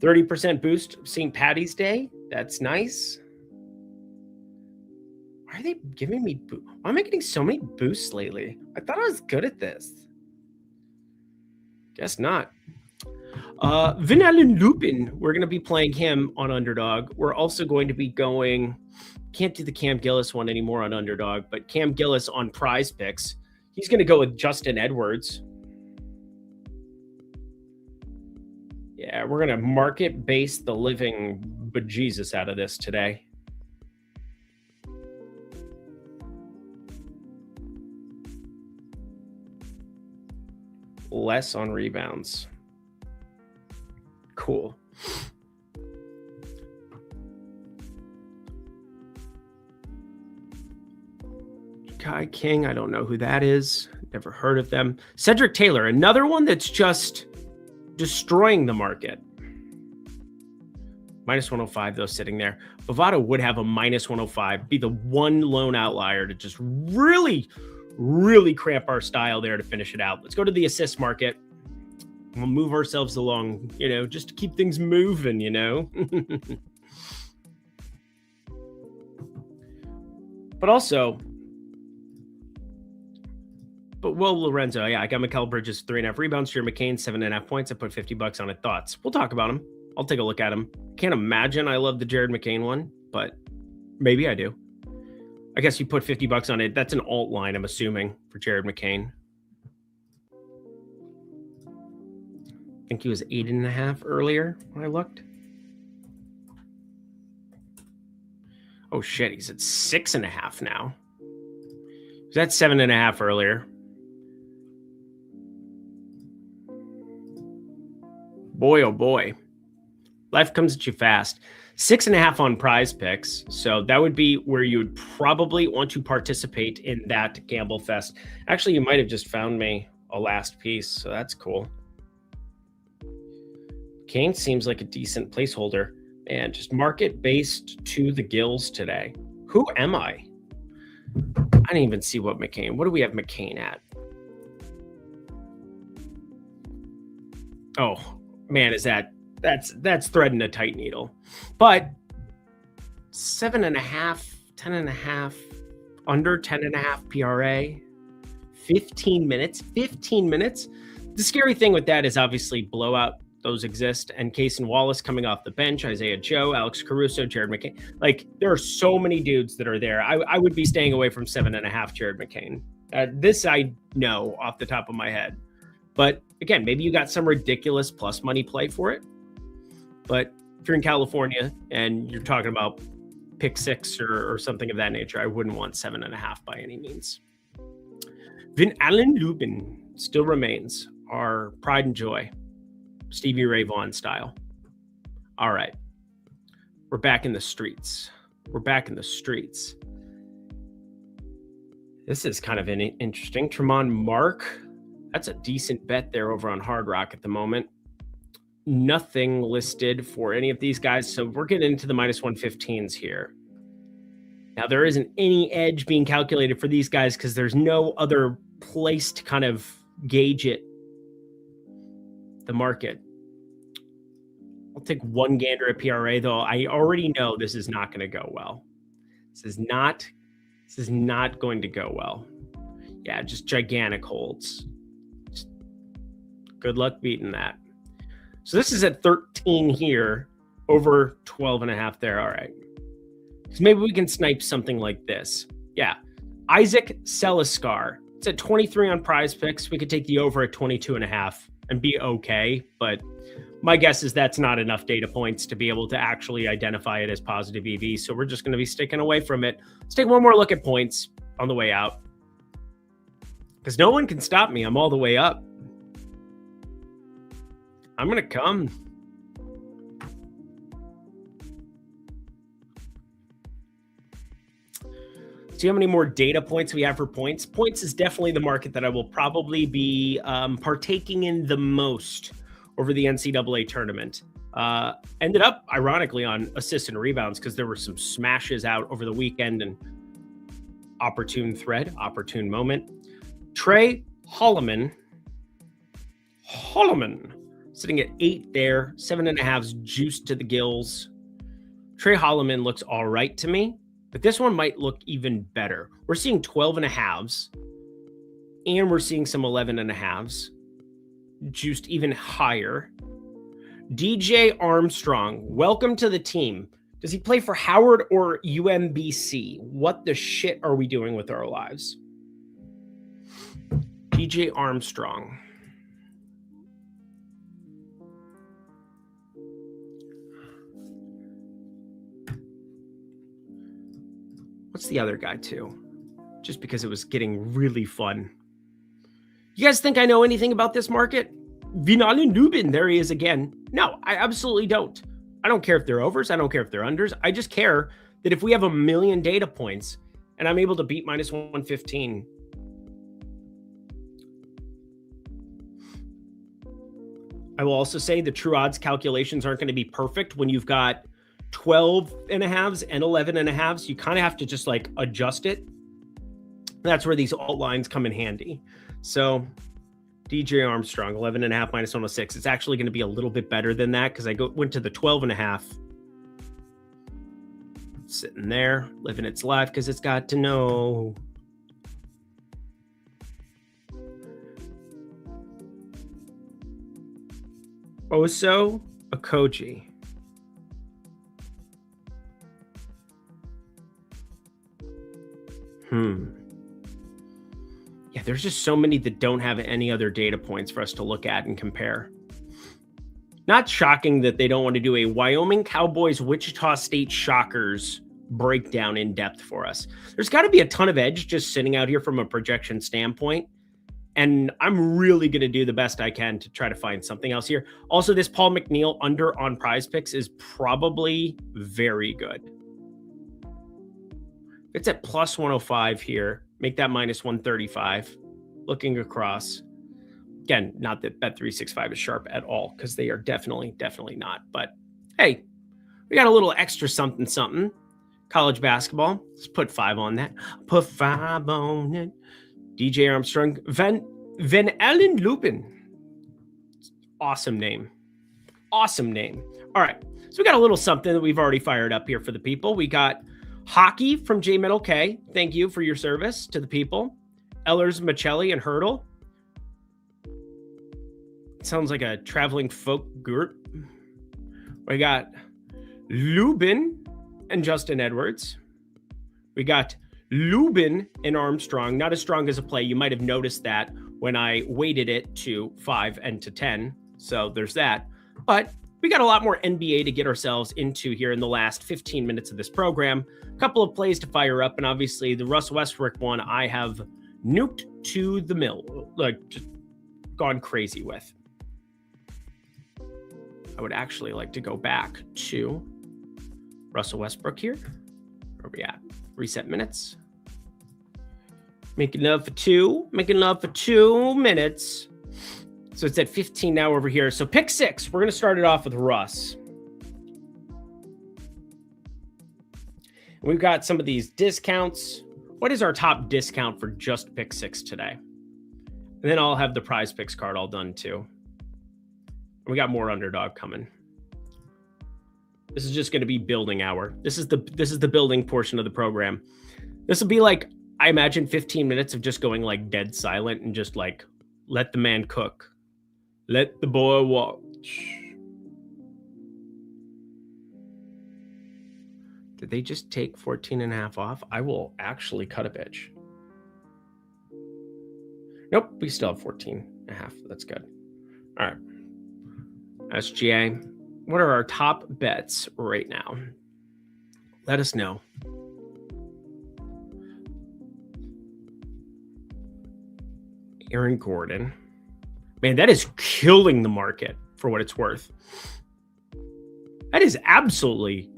30% boost St. Patty's Day. That's nice. Why are they giving me boost? Why am I getting so many boosts lately? I thought I was good at this. Guess not. Vinalen Lupin, we're going to be playing him on Underdog. We're also going to be going, can't do the Cam Gillis one anymore on Underdog, but Cam Gillis on PrizePicks. He's going to go with Justin Edwards. Yeah, we're going to market base the living bejesus out of this today. Less on rebounds. Cool. Kai King, I don't know who that is. Never heard of them. Cedric Taylor, another one that's just destroying the market. Minus 105, though, sitting there. Bovado would have a minus 105, be the one lone outlier to just really cramp our style there to finish it out. Let's go to the assist market. We'll move ourselves along, just to keep things moving, But Will Lorenzo, yeah, I got Mikal Bridges 3.5 rebounds, Jared McCain 7.5 points. I put $50 on it. Thoughts? We'll talk about him. I'll take a look at him. Can't imagine I love the Jared McCain one, but maybe I do. I guess you put $50 on it. That's an alt line, I'm assuming, for Jared McCain. I think he was 8.5 earlier when I looked. Oh shit, he's at 6.5 now. He was at 7.5 earlier. Boy, oh boy. Life comes at you fast. 6.5 on PrizePicks. So that would be where you would probably want to participate in that gamble fest. Actually, you might have just found me a last piece. So that's cool. Kane seems like a decent placeholder. And just market based to the gills today. Who am I? I didn't even see what McCain. What do we have McCain at? Oh, man, is that's threading a tight needle. But 7.5, 10.5, under 10.5 PRA, 15 minutes. The scary thing with that is obviously blowout. Those exist. And Cason Wallace coming off the bench, Isaiah Joe, Alex Caruso, Jared McCain. Like, there are so many dudes that are there. I would be staying away from 7.5 Jared McCain. This I know off the top of my head. But again, maybe you got some ridiculous plus money play for it. But if you're in California and you're talking about pick six or something of that nature, I wouldn't want 7.5 by any means. Vinalen Lupin still remains our pride and joy. Stevie Ray Vaughan style. All right. We're back in the streets. This is kind of interesting. Tremont Mark. That's a decent bet there over on Hard Rock at the moment. Nothing listed for any of these guys. So we're getting into the minus 115s here. Now, there isn't any edge being calculated for these guys because there's no other place to kind of gauge it, the market. I'll take one gander at PRA, though. I already know this is not going to go well. This is not going to go well. Yeah, just gigantic holds. Just good luck beating that. So this is at 13 here, over 12.5 there. All right. So maybe we can snipe something like this. Yeah. Isaac Seliskar. It's at 23 on PrizePicks. We could take the over at 22.5 and be okay. But my guess is that's not enough data points to be able to actually identify it as positive EV. So we're just going to be sticking away from it. Let's take one more look at points on the way out, because no one can stop me. I'm all the way up. I'm going to come. See how many more data points we have for points. Points is definitely the market that I will probably be partaking in the most over the NCAA tournament. Ended up, ironically, on assists and rebounds because there were some smashes out over the weekend and opportune thread, opportune moment. Trey Holloman sitting at 8 there, 7.5s juiced to the gills. Trey Holloman looks all right to me, but this one might look even better. We're seeing 12.5s and we're seeing some 11.5s juiced even higher. DJ Armstrong, welcome to the team. Does he play for Howard or UMBC? What the shit are we doing with our lives? DJ Armstrong. What's the other guy too? Just because it was getting really fun. You guys think I know anything about this market? Vinalin Lubin, there he is again. No, I absolutely don't. I don't care if they're overs. I don't care if they're unders. I just care that if we have 1 million data points and I'm able to beat minus 115. I will also say the true odds calculations aren't going to be perfect when you've got 12.5s and 11.5s. You kind of have to just like adjust it. That's where these alt lines come in handy. So DJ Armstrong, 11.5 minus 106. It's actually going to be a little bit better than that because I went to the 12.5. Sitting there, living its life because it's got to know. Oso Okoji. Yeah, there's just so many that don't have any other data points for us to look at and compare. Not shocking that they don't want to do a Wyoming Cowboys Wichita State Shockers breakdown in depth for us. There's got to be a ton of edge just sitting out here from a projection standpoint. And I'm really going to do the best I can to try to find something else here. Also, this Paul McNeil under on PrizePicks is probably very good. It's at plus 105 here. Make that minus 135. Looking across. Again, not that Bet365 is sharp at all, because they are definitely not. But hey, we got a little extra something. College basketball. Let's put 5 on that. Put 5 on it. DJ Armstrong. Van Allen Lupin. Awesome name. All right. So we got a little something that we've already fired up here for the people. We got Hockey from J Metal K. Thank you for your service to the people. Ellers, Michelli, and Hurdle. Sounds like a traveling folk group. We got Lubin and Justin Edwards. We got Lubin and Armstrong. Not as strong as a play. You might have noticed that when I weighted it to 5 and to 10. So there's that. But we got a lot more NBA to get ourselves into here in the last 15 minutes of this program. A couple of plays to fire up. And obviously the Russ Westbrook one I have nuked to the mill. Like, just gone crazy with. I would actually like to go back to Russell Westbrook here. Where are we at? Reset minutes. Making love for 2 minutes. So it's at 15 now over here. So pick 6. We're going to start it off with Russ. We've got some of these discounts. What is our top discount for just pick 6 today? And then I'll have the PrizePicks card all done too. We got more Underdog coming. This is just going to be building hour. This is the building portion of the program. This will be like, I imagine 15 minutes of just going like dead silent and just like, let the man cook. Let the boy watch. Did they just take 14.5 off? I will actually cut a bitch. Nope, we still have 14.5. That's good. All right. SGA. What are our top bets right now? Let us know. Aaron Gordon. Man, that is killing the market for what it's worth. That is absolutely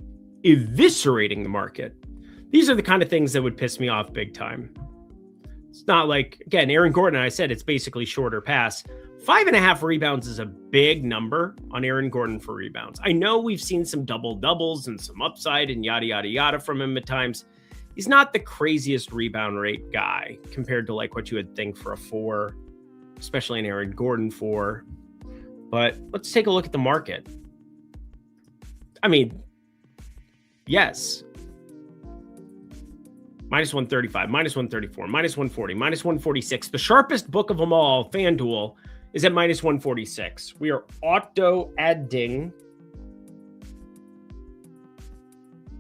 eviscerating the market. These are the kind of things that would piss me off big time. It's not like, again, Aaron Gordon, I said it's basically shorter pass. 5.5 rebounds is a big number on Aaron Gordon for rebounds. I know we've seen some double-doubles and some upside and yada, yada, yada from him at times. He's not the craziest rebound rate guy compared to like what you would think for a 4, especially an Aaron Gordon 4. But let's take a look at the market. I mean, yes. Minus 135, minus 134, minus 140, minus 146. The sharpest book of them all, FanDuel, is at minus 146. We are auto-adding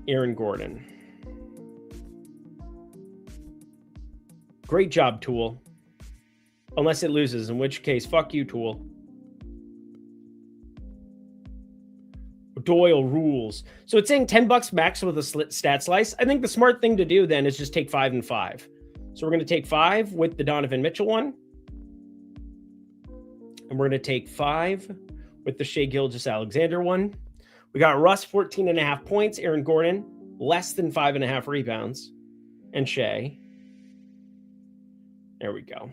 Aaron Gordon. Great job, Tool. Unless it loses, in which case, fuck you, Tool. Doyle rules. So it's saying $10 max with a stat slice. I think the smart thing to do then is just take 5 and 5. So we're going to take 5 with the Donovan Mitchell one. And we're going to take 5 with the Shai Gilgeous-Alexander one. We got Russ, 14.5 points. Aaron Gordon, less than 5.5 rebounds. And Shai. There we go.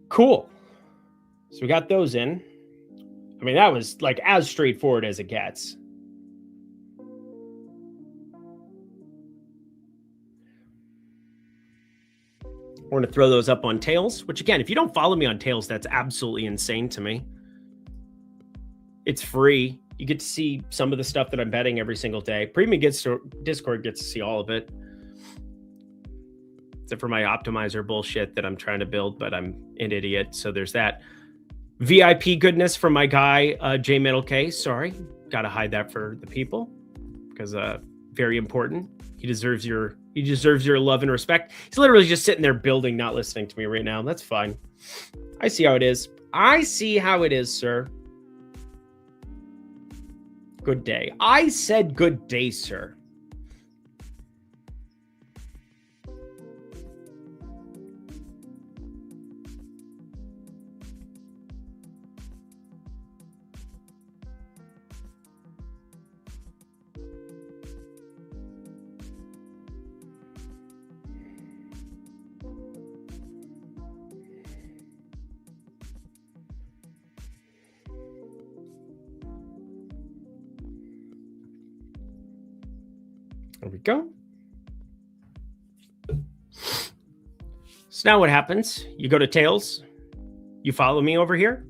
Cool. So we got those in. I mean, that was like as straightforward as it gets. We're going to throw those up on Tails, which again, if you don't follow me on Tails, that's absolutely insane to me. It's free. You get to see some of the stuff that I'm betting every single day. Premium Discord gets to see all of it. Except for my optimizer bullshit that I'm trying to build, but I'm an idiot. So there's that. VIP goodness from my guy, J Middle K. Sorry, got to hide that for the people because very important. He deserves your love and respect. He's literally just sitting there building, not listening to me right now. That's fine. I see how it is. I see how it is, sir. Good day. I said good day, sir. There we go. So now what happens? You go to Tails. You follow me over here.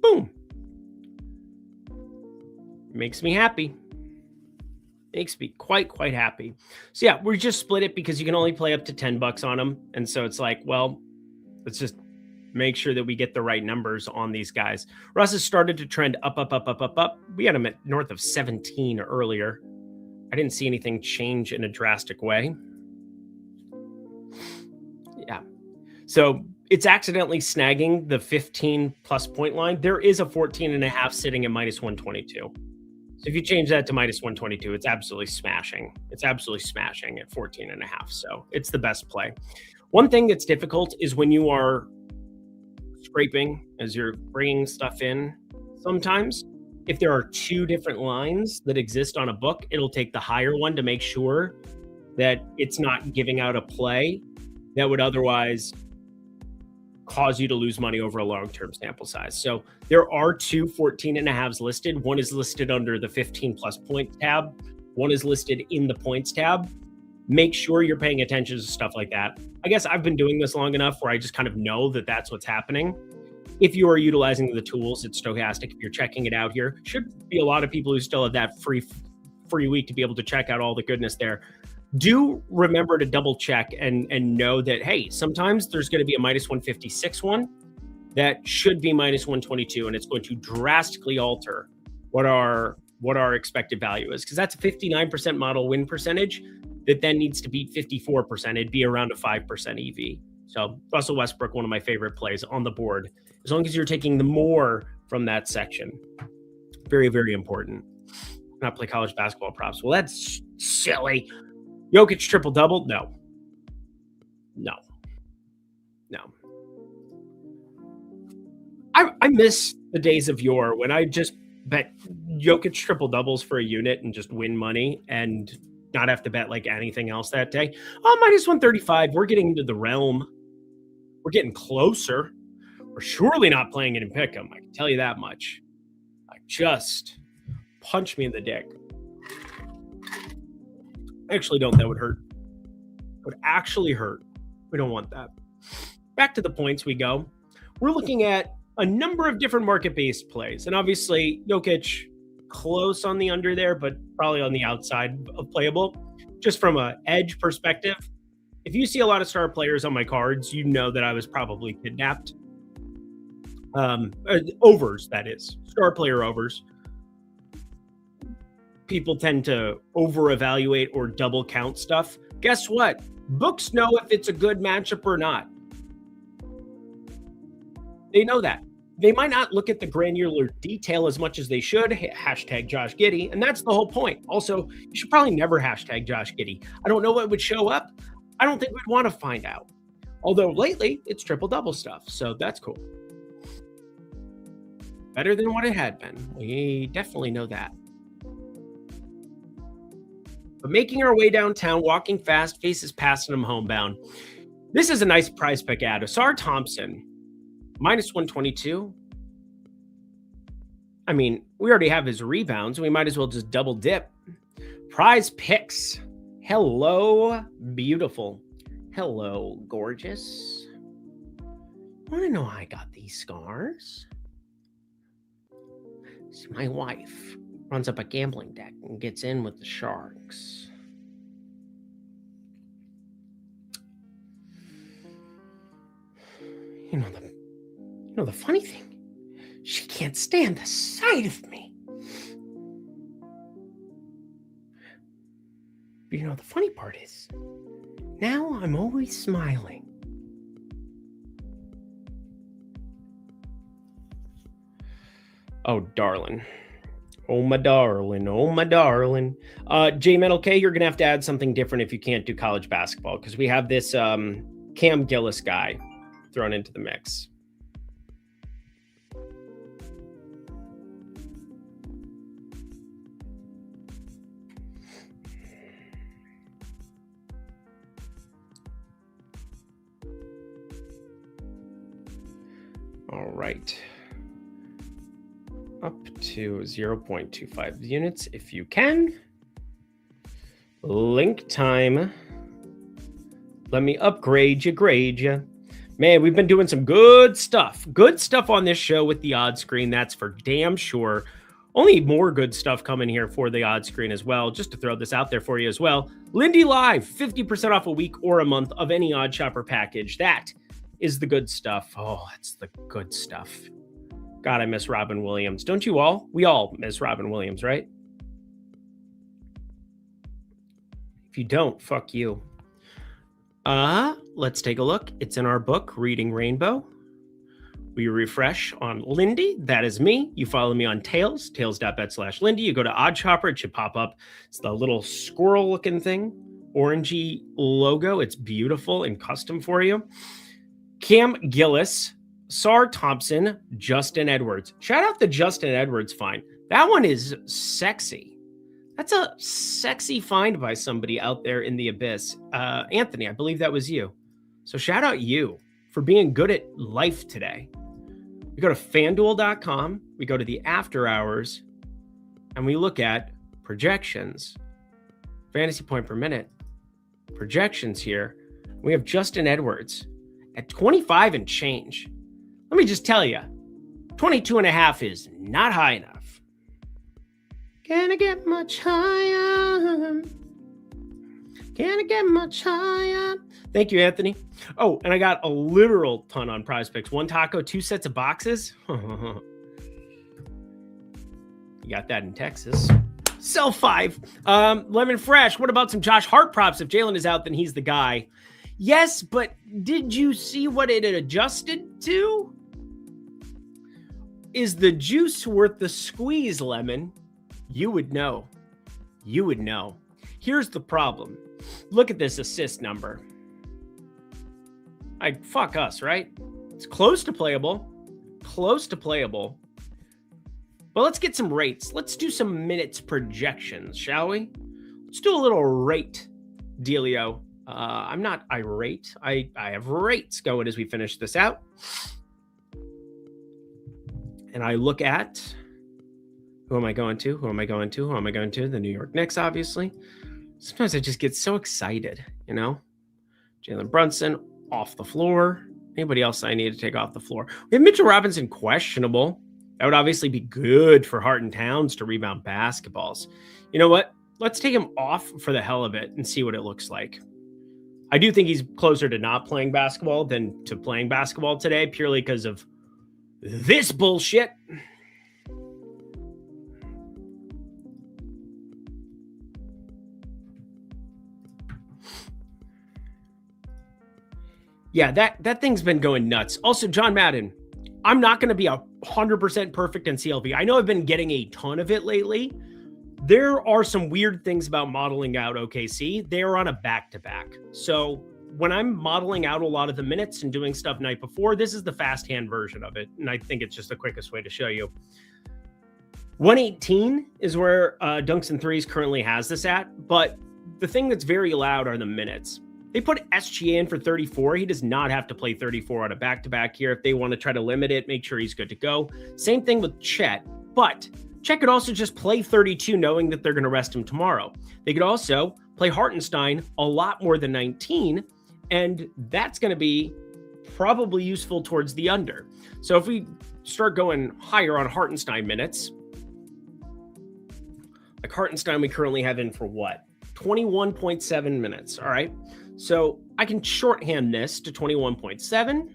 Boom. Makes me happy. Makes me quite happy. So yeah, we just split it because you can only play up to $10 on them. And so it's like, well, let's just make sure that we get the right numbers on these guys. Russ has started to trend up. We had him at north of 17 earlier. I didn't see anything change in a drastic way. Yeah. So it's accidentally snagging the 15 plus point line. There is a 14.5 sitting at minus 122. So if you change that to minus 122, it's absolutely smashing. It's absolutely smashing at 14.5. So it's the best play. One thing that's difficult is when you are scraping as you're bringing stuff in sometimes. If there are 2 different lines that exist on a book, it'll take the higher one to make sure that it's not giving out a play that would otherwise cause you to lose money over a long-term sample size. So there are 2 14.5s listed. One is listed under the 15 plus point tab. One is listed in the points tab. make sure you're paying attention to stuff like that. I guess I've been doing this long enough where I just kind of know that that's what's happening. If you are utilizing the tools, it's stochastic. If you're checking it out here, should be a lot of people who still have that free week to be able to check out all the goodness there. Do remember to double check and know that, hey, sometimes there's going to be a minus 156 one that should be minus 122, and it's going to drastically alter what our expected value is, because that's a 59% model win percentage that then needs to beat 54%. It'd be around a 5% EV. So Russell Westbrook, one of my favorite plays on the board, as long as you're taking the more from that section. Very, very important. Not play college basketball props. Well, that's silly. Jokic triple-double? No. I miss the days of yore when I just bet Jokic triple-doubles for a unit and just win money and not have to bet like anything else that day. Oh, minus 135. We're getting into the realm. We're getting closer. We're surely not playing it in pick'em. I can tell you that much. Just punch me in the dick. I actually don't. That would hurt. It would actually hurt. We don't want that. Back to the points we go. We're looking at a number of different market-based plays. And obviously, Jokic close on the under there, but probably on the outside of playable. Just from an edge perspective, if you see a lot of star players on my cards, you know that I was probably kidnapped. Overs, that is. Star player overs. People tend to over-evaluate or double count stuff. Guess what? Books know if it's a good matchup or not. They know that. They might not look at the granular detail as much as they should. Hashtag Josh Giddey. And that's the whole point. Also, you should probably never hashtag Josh Giddey. I don't know what would show up. I don't think we'd want to find out. Although lately, it's triple-double stuff. So that's cool. Better than what it had been. We definitely know that. But making our way downtown, walking fast, faces passing them homebound. This is a nice prize pick ad. Asar Thompson, minus 122. I mean, we already have his rebounds. We might as well just double dip. PrizePicks. Hello, beautiful. Hello, gorgeous. Want to know how I got these scars? See, my wife runs up a gambling deck and gets in with the sharks. You know the funny thing, she can't stand the sight of me. But the funny part is, now I'm always smiling. Oh, darling. Oh, my darling. Oh, my darling. J Metal K, you're going to have to add something different if you can't do college basketball, because we have this Cam Gillis guy thrown into the mix. All right. Up to 0.25 units if you can. Link time. Let me upgrade you, grade you. Man, we've been doing some good stuff. Good stuff on this show with the odd screen, that's for damn sure. Only more good stuff coming here for the odd screen as well, just to throw this out there for you as well. Lindy Live, 50% off a week or a month of any Odd Shopper package. That is the good stuff. Oh, that's the good stuff. God, I miss Robin Williams. Don't you all? We all miss Robin Williams, right? If you don't, fuck you. Let's take a look. It's in our book, Reading Rainbow. We refresh on Lindy. That is me. You follow me on Tails, tails.bet/Lindy. You go to Odd Shopper. It should pop up. It's the little squirrel-looking thing. Orangey logo. It's beautiful and custom for you. Cam Gillis, Sar Thompson, Justin Edwards. Shout out to Justin Edwards find. That one is sexy. That's a sexy find by somebody out there in the abyss. Anthony, I believe that was you. So shout out you for being good at life today. We go to FanDuel.com. We go to the after hours and we look at projections. Fantasy point per minute. projections here. We have Justin Edwards at 25 and change. Let me just tell you, 22.5 is not high enough. Can I get much higher? Can I get much higher? Thank you, Anthony. Oh, and I got a literal ton on PrizePicks. 1 taco, 2 sets of boxes. You got that in Texas. Sell 5. Lemon Fresh. What about some Josh Hart props? If Jalen is out, then he's the guy. Yes, but did you see what it had adjusted to? Is the juice worth the squeeze, Lemon? You would know. You would know. Here's the problem. Look at this assist number. Fuck us, right? It's close to playable. Close to playable. But let's get some rates. Let's do some minutes projections, shall we? Let's do a little rate dealio. I'm not irate. I have rates going as we finish this out. And I look at, who am I going to? Who am I going to? Who am I going to? The New York Knicks, obviously. Sometimes I just get so excited, you know? Jalen Brunson off the floor. Anybody else I need to take off the floor? We have Mitchell Robinson questionable. That would obviously be good for Hart and Towns to rebound basketballs. You know what? Let's take him off for the hell of it and see what it looks like. I do think he's closer to not playing basketball than to playing basketball today, purely because of this bullshit. Yeah, that thing's been going nuts. Also, John Madden, I'm not going to be 100% perfect in CLV. I know I've been getting a ton of it lately. There are some weird things about modeling out OKC. They are on a back-to-back. So when I'm modeling out a lot of the minutes and doing stuff night before, this is the fast hand version of it. And I think it's just the quickest way to show you. 118 is where Dunks and Threes currently has this at. But the thing that's very loud are the minutes. They put SGA in for 34. He does not have to play 34 on a back-to-back here. If they want to try to limit it, make sure he's good to go. Same thing with Chet. But Chet could also just play 32 knowing that they're going to rest him tomorrow. They could also play Hartenstein a lot more than 19, and that's going to be probably useful towards the under. So if we start going higher on Hartenstein minutes, like Hartenstein we currently have in for what? 21.7 minutes, all right? So I can shorthand this to 21.7,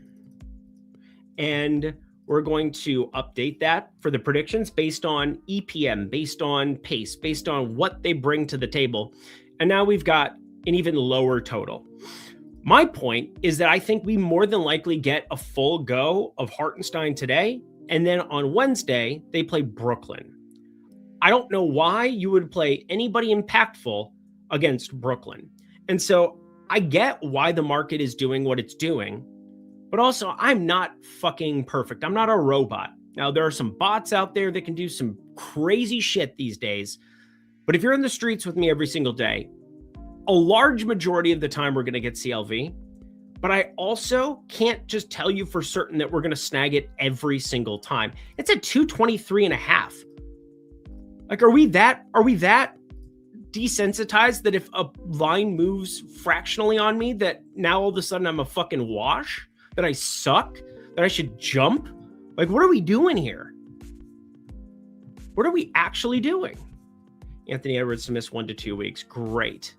and we're going to update that for the predictions based on EPM, based on pace, based on what they bring to the table. And now we've got an even lower total. My point is that I think we more than likely get a full go of Hartenstein today, and then on Wednesday, they play Brooklyn. I don't know why you would play anybody impactful against Brooklyn. And so I get why the market is doing what it's doing, but also I'm not fucking perfect. I'm not a robot. Now, there are some bots out there that can do some crazy shit these days, but if you're in the streets with me every single day, a large majority of the time we're going to get CLV, but I also can't just tell you for certain that we're going to snag it every single time. It's at 223.5. Like, are we that desensitized that if a line moves fractionally on me that now all of a sudden I'm a fucking wash, that I suck, that I should jump? Like, what are we doing here? What are we actually doing? Anthony Edwards to miss 1 to 2 weeks. Great.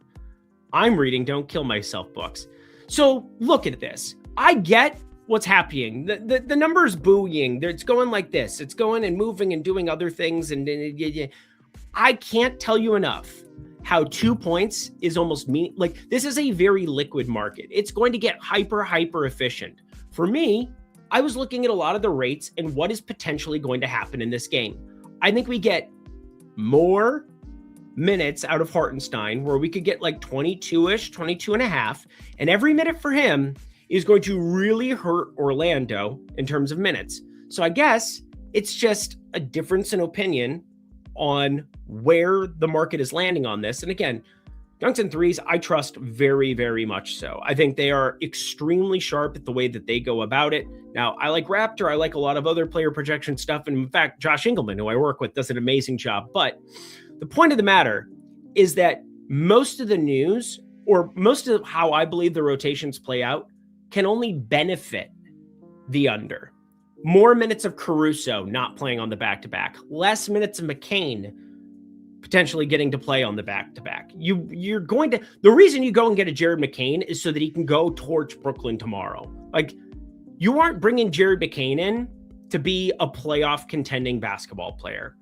I'm reading Don't Kill Myself books. So look at this. I get what's happening. The number's buoying. It's going like this. It's going and moving and doing other things. And I can't tell you enough how 2 points is almost like this is a very liquid market. It's going to get hyper efficient. For me, I was looking at a lot of the rates and what is potentially going to happen in this game. I think we get more minutes out of Hartenstein where we could get like 22-ish, 22.5. And every minute for him is going to really hurt Orlando in terms of minutes. So I guess it's just a difference in opinion on where the market is landing on this. And again, Dunks and Threes, I trust very, very much so. I think they are extremely sharp at the way that they go about it. Now, I like Raptor. I like a lot of other player projection stuff. And in fact, Josh Engelman, who I work with, does an amazing job. But the point of the matter is that most of the news or most of how I believe the rotations play out, can only benefit the under. More minutes of Caruso not playing on the back-to-back, less minutes of McCain potentially getting to play on the back-to-back. You're going to, the reason you go and get a Jared McCain is so that he can go torch Brooklyn tomorrow. Like, you aren't bringing Jared McCain in to be a playoff contending basketball player.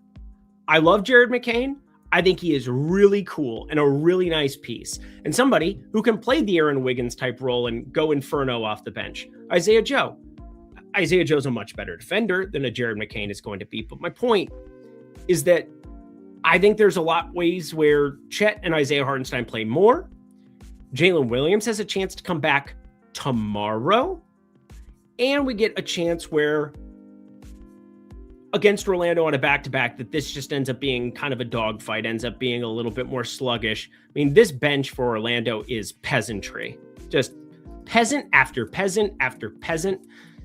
I love Jared McCain. I think he is really cool and a really nice piece, and somebody who can play the Aaron Wiggins type role and go inferno off the bench. Isaiah Joe. Isaiah Joe's a much better defender than a Jared McCain is going to be. But my point is that I think there's a lot of ways where Chet and Isaiah Hartenstein play more. Jalen Williams has a chance to come back tomorrow. And we get a chance where against Orlando on a back-to-back that this just ends up being kind of a dogfight, ends up being a little bit more sluggish. I mean, this bench for Orlando is peasantry. Just peasant after peasant after peasant.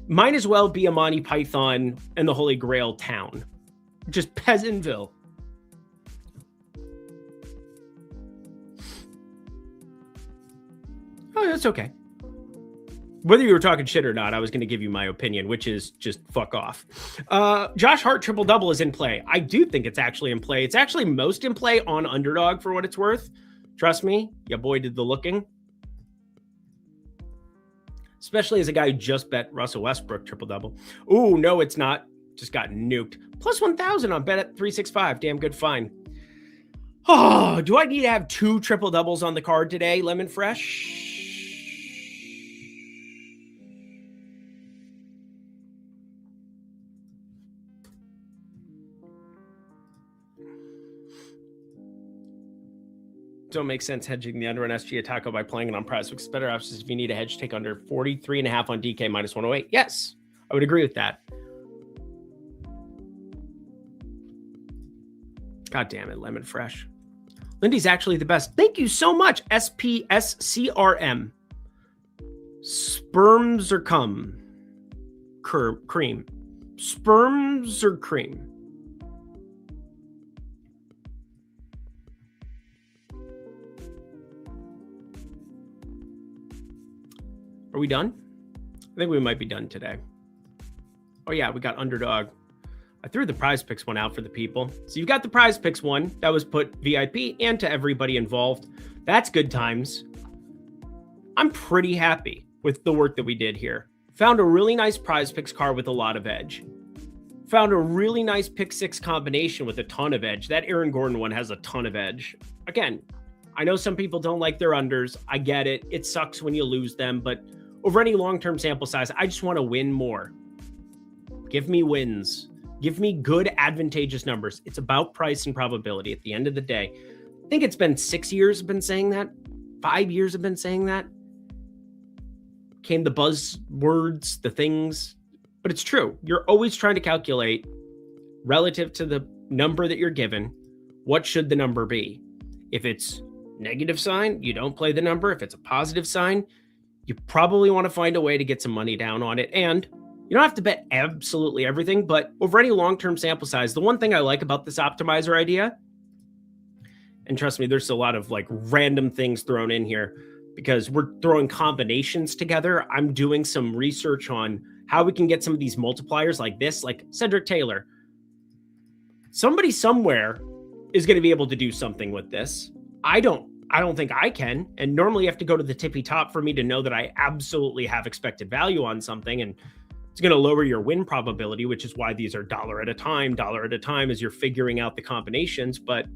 Might as well be a Monty Python and the Holy Grail town. Just Peasantville. Oh, that's okay. Whether you were talking shit or not, I was going to give you my opinion, which is just fuck off. Josh Hart triple-double is in play. I do think it's actually in play. It's actually most in play on Underdog for what it's worth. Trust me, your boy did the looking. Especially as a guy who just bet Russell Westbrook triple-double. Ooh, no, it's not. Just got nuked. Plus 1,000 on bet at 365. Damn good find. Oh, do I need to have 2 triple-doubles on the card today, Lemon Fresh? Don't make sense hedging the under on SG Taco by playing it on PrizePicks. Better options if you need a hedge, take under 43.5 on DK minus 108. Yes, I would agree with that. God damn it, Lemon Fresh. Lindy's actually the best. Thank you so much, SPSCRM. Sperms or cum? Cream. Sperms or cream? Are we done? I think we might be done today. Oh yeah, we got Underdog. I threw the PrizePicks one out for the people. So you've got the PrizePicks one that was put VIP and to everybody involved. That's good times. I'm pretty happy with the work that we did here. Found a really nice PrizePicks card with a lot of edge. Found a really nice pick 6 combination with a ton of edge. That Aaron Gordon one has a ton of edge. Again, I know some people don't like their unders. I get it. It sucks when you lose them, but over any long-term sample size, I just want to win more. Give me wins. Give me good, advantageous numbers. It's about price and probability at the end of the day. I think it's been 6 years I've been saying that. 5 years I've been saying that. Came the buzzwords, the things. But it's true. You're always trying to calculate relative to the number that you're given, what should the number be? If it's negative sign, you don't play the number. If it's a positive sign, you probably want to find a way to get some money down on it. And you don't have to bet absolutely everything, but over any long-term sample size, the one thing I like about this optimizer idea, and trust me, there's a lot of like random things thrown in here because we're throwing combinations together. I'm doing some research on how we can get some of these multipliers like this, like Cedric Taylor. Somebody somewhere is going to be able to do something with this. I don't think I can. And normally you have to go to the tippy top for me to know that I absolutely have expected value on something. And it's going to lower your win probability, which is why these are dollar at a time as you're figuring out the combinations. But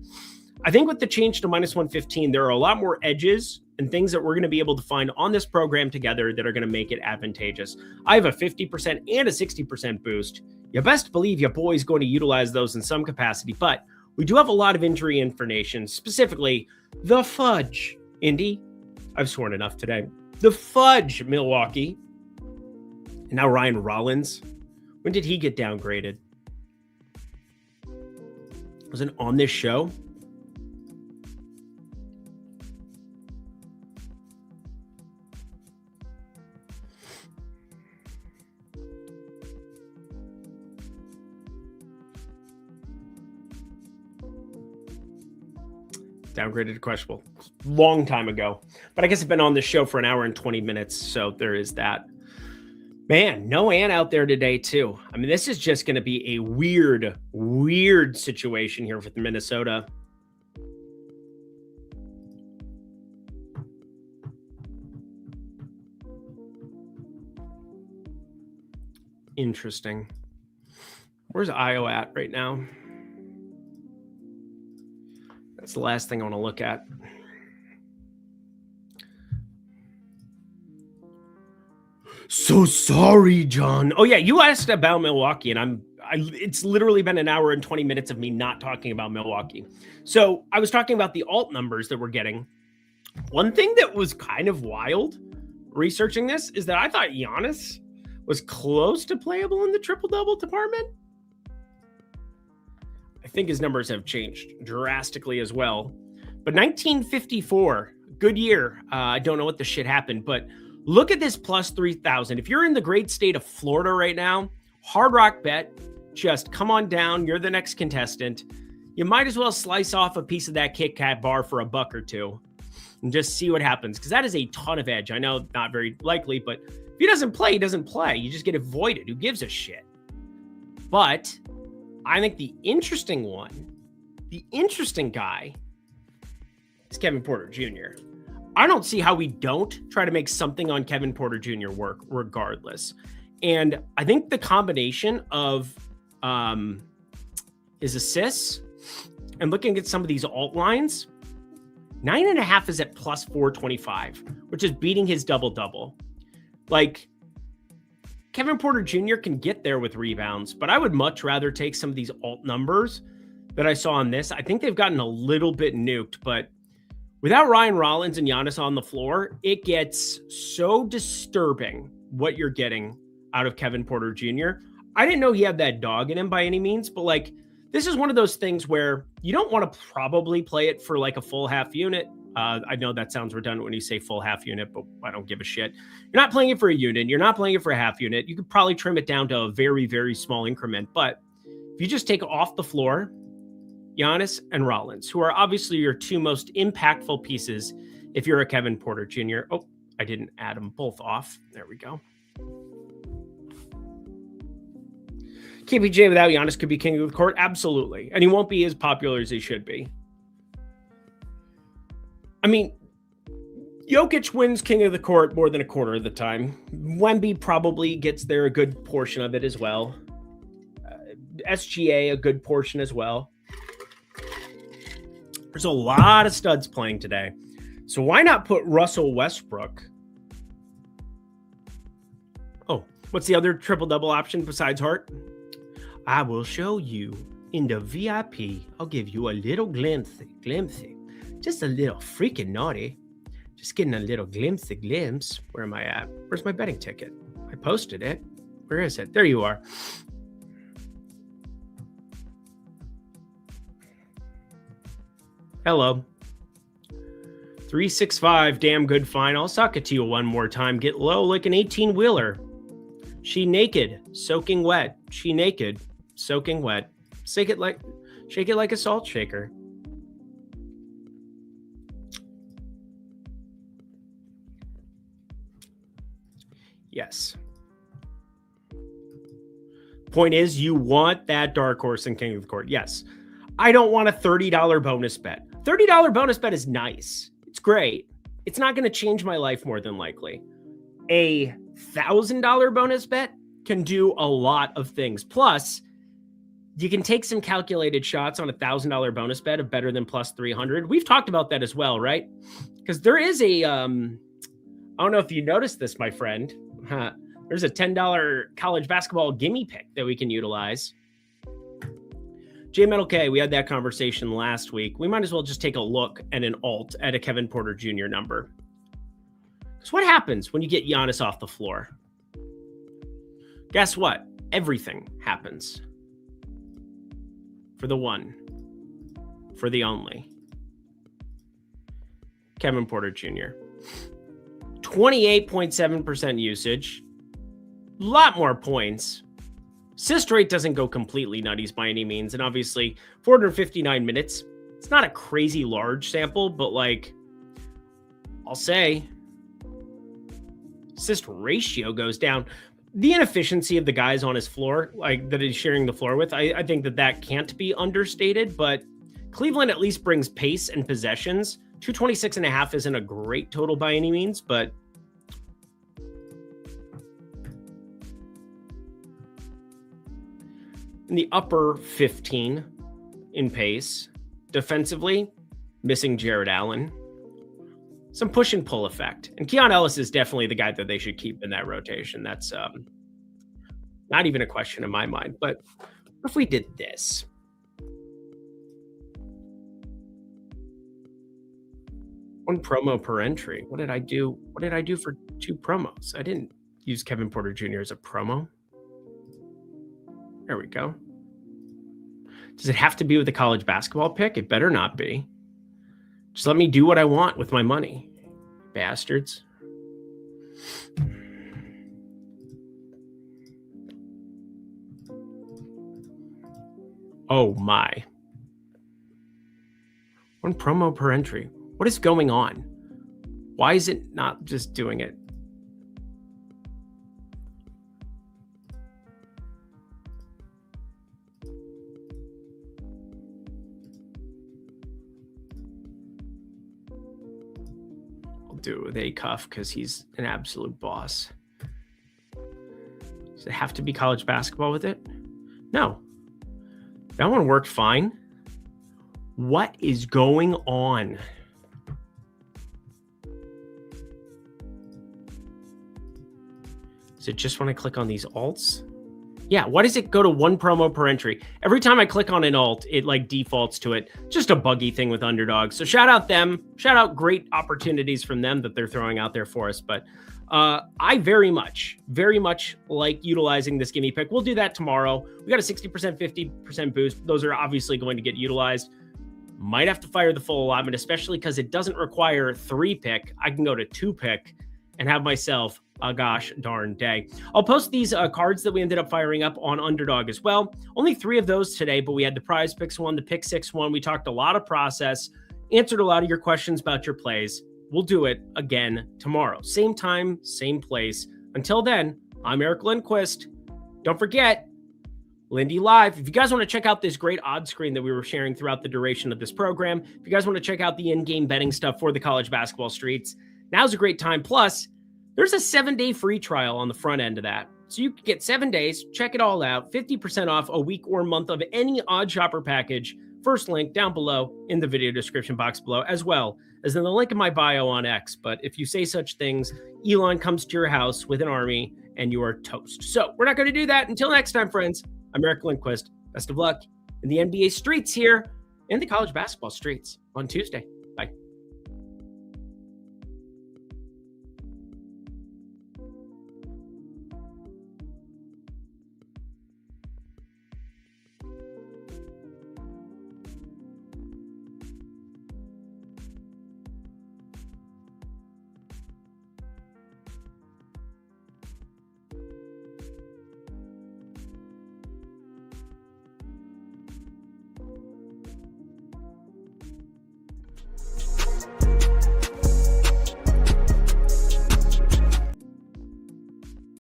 I think with the change to minus 115, there are a lot more edges and things that we're going to be able to find on this program together that are going to make it advantageous. I have a 50% and a 60% boost. You best believe your boy's going to utilize those in some capacity, but we do have a lot of injury information, specifically the fudge. Indy, I've sworn enough today. The fudge, Milwaukee. And now Ryan Rollins. When did he get downgraded? Was it on this show? Downgraded to questionable. Long time ago. But I guess I've been on this show for an hour and 20 minutes, so there is that. Man, no Ann out there today, too. I mean, this is just going to be a weird situation here with Minnesota. Interesting. Where's Iowa at right now? That's the last thing I want to look at. So sorry, John. Oh yeah, you asked about Milwaukee, and it's literally been an hour and 20 minutes of me not talking about Milwaukee. So I was talking about the alt numbers that we're getting. One thing that was kind of wild researching this is that I thought Giannis was close to playable in the triple-double department. I think his numbers have changed drastically as well. But 1954, good year. I don't know what the shit happened, but look at this plus 3,000. If you're in the great state of Florida right now, Hard Rock Bet, just come on down. You're the next contestant. You might as well slice off a piece of that Kit Kat bar for $1 or $2 and just see what happens, because that is a ton of edge. I know not very likely, but if he doesn't play, he doesn't play. You just get avoided. Who gives a shit? But I think the interesting one, the interesting guy is Kevin Porter Jr. I don't see how we don't try to make something on Kevin Porter Jr. work regardless. And I think the combination of his assists and looking at some of these alt lines, 9.5 is at plus 425, which is beating his double-double. Like, Kevin Porter Jr. can get there with rebounds, but I would much rather take some of these alt numbers that I saw on this. I think they've gotten a little bit nuked, but without Ryan Rollins and Giannis on the floor, it gets so disturbing what you're getting out of Kevin Porter Jr. I didn't know he had that dog in him by any means, but like, this is one of those things where you don't want to probably play it for like a full half unit. I know that sounds redundant when you say full half unit, but I don't give a shit. You're not playing it for a unit. You're not playing it for a half unit. You could probably trim it down to a very, very small increment. But if you just take off the floor, Giannis and Rollins, who are obviously your two most impactful pieces if you're a Kevin Porter Jr. Oh, I didn't add them both off. There we go. KPJ without Giannis could be king of the court. Absolutely. And he won't be as popular as he should be. I mean, Jokic wins king of the court more than a quarter of the time. Wemby probably gets there a good portion of it as well. SGA, a good portion as well. There's a lot of studs playing today. So why not put Russell Westbrook? Oh, what's the other triple-double option besides Hart? I will show you in the VIP. I'll give you a little glimpse. Just a little freaking naughty. Just getting a little glimpse. Where am I at? Where's my betting ticket? I posted it. Where is it? There you are. Hello. 365, damn good fine. I'll suck it to you one more time. Get low like an 18-wheeler. She naked, soaking wet. She naked, soaking wet. Shake it like a salt shaker. Yes. Point is, you want that dark horse in King of the Court. Yes. I don't want a $30 bonus bet. $30 bonus bet is nice. It's great. It's not going to change my life more than likely. A $1,000 bonus bet can do a lot of things. Plus, you can take some calculated shots on a $1,000 bonus bet of better than plus 300. We've talked about that as well, right? Because there is a, I don't know if you noticed this, my friend. There's a $10 college basketball gimme pick that we can utilize. J Metal K, we had that conversation last week. We might as well just take a look at an alt at a Kevin Porter Jr. number. Because what happens when you get Giannis off the floor? Guess what? Everything happens. For the one. For the only. Kevin Porter Jr. 28.7% usage. A lot more points. Assist rate doesn't go completely nutties by any means. And obviously, 459 minutes. It's not a crazy large sample, but like, I'll say assist ratio goes down. The inefficiency of the guys on his floor, like that he's sharing the floor with, I think that can't be understated, but Cleveland at least brings pace and possessions. 226.5 isn't a great total by any means, but in the upper 15 in pace. Defensively, missing Jared Allen. Some push and pull effect. And Keon Ellis is definitely the guy that they should keep in that rotation. That's not even a question in my mind. But if we did this, one promo per entry. What did I do? What did I do for 2 promos? I didn't use Kevin Porter Jr. as a promo. There we go. Does it have to be with a college basketball pick? It better not be. Just let me do what I want with my money, bastards. Oh my. 1 promo per entry. What is going on? Why is it not just doing it? Do it with a cuff because he's an absolute boss. Does it have to be college basketball with it? No. That one worked fine. What is going on? Is it just when I click on these alts? Yeah, why does it go to 1 promo per entry? Every time I click on an alt, it like defaults to it. Just a buggy thing with Underdog. So shout out them. Shout out great opportunities from them that they're throwing out there for us. But I very much like utilizing this gimme pick. We'll do that tomorrow. We got a 60%, 50% boost. Those are obviously going to get utilized. Might have to fire the full allotment, especially because it doesn't require 3 pick. I can go to 2 pick and have myself a gosh darn day. I'll post these cards that we ended up firing up on Underdog as well. Only 3 of those today, but we had the PrizePicks one, the Pick 6 one. We talked a lot of process, answered a lot of your questions about your plays. We'll do it again tomorrow. Same time, same place. Until then, I'm Eric Lindquist. Don't forget, Lindy Live. If you guys want to check out this great odds screen that we were sharing throughout the duration of this program, if you guys want to check out the in-game betting stuff for the college basketball streets, now's a great time. Plus, there's a 7-day free trial on the front end of that. So you can get 7 days, check it all out, 50% off a week or month of any Odd Shopper package. First link down below in the video description box below, as well as in the link in my bio on X. But if you say such things, Elon comes to your house with an army and you are toast. So we're not going to do that. Until next time, friends, I'm Eric Lindquist. Best of luck in the NBA streets here and the college basketball streets on Tuesday.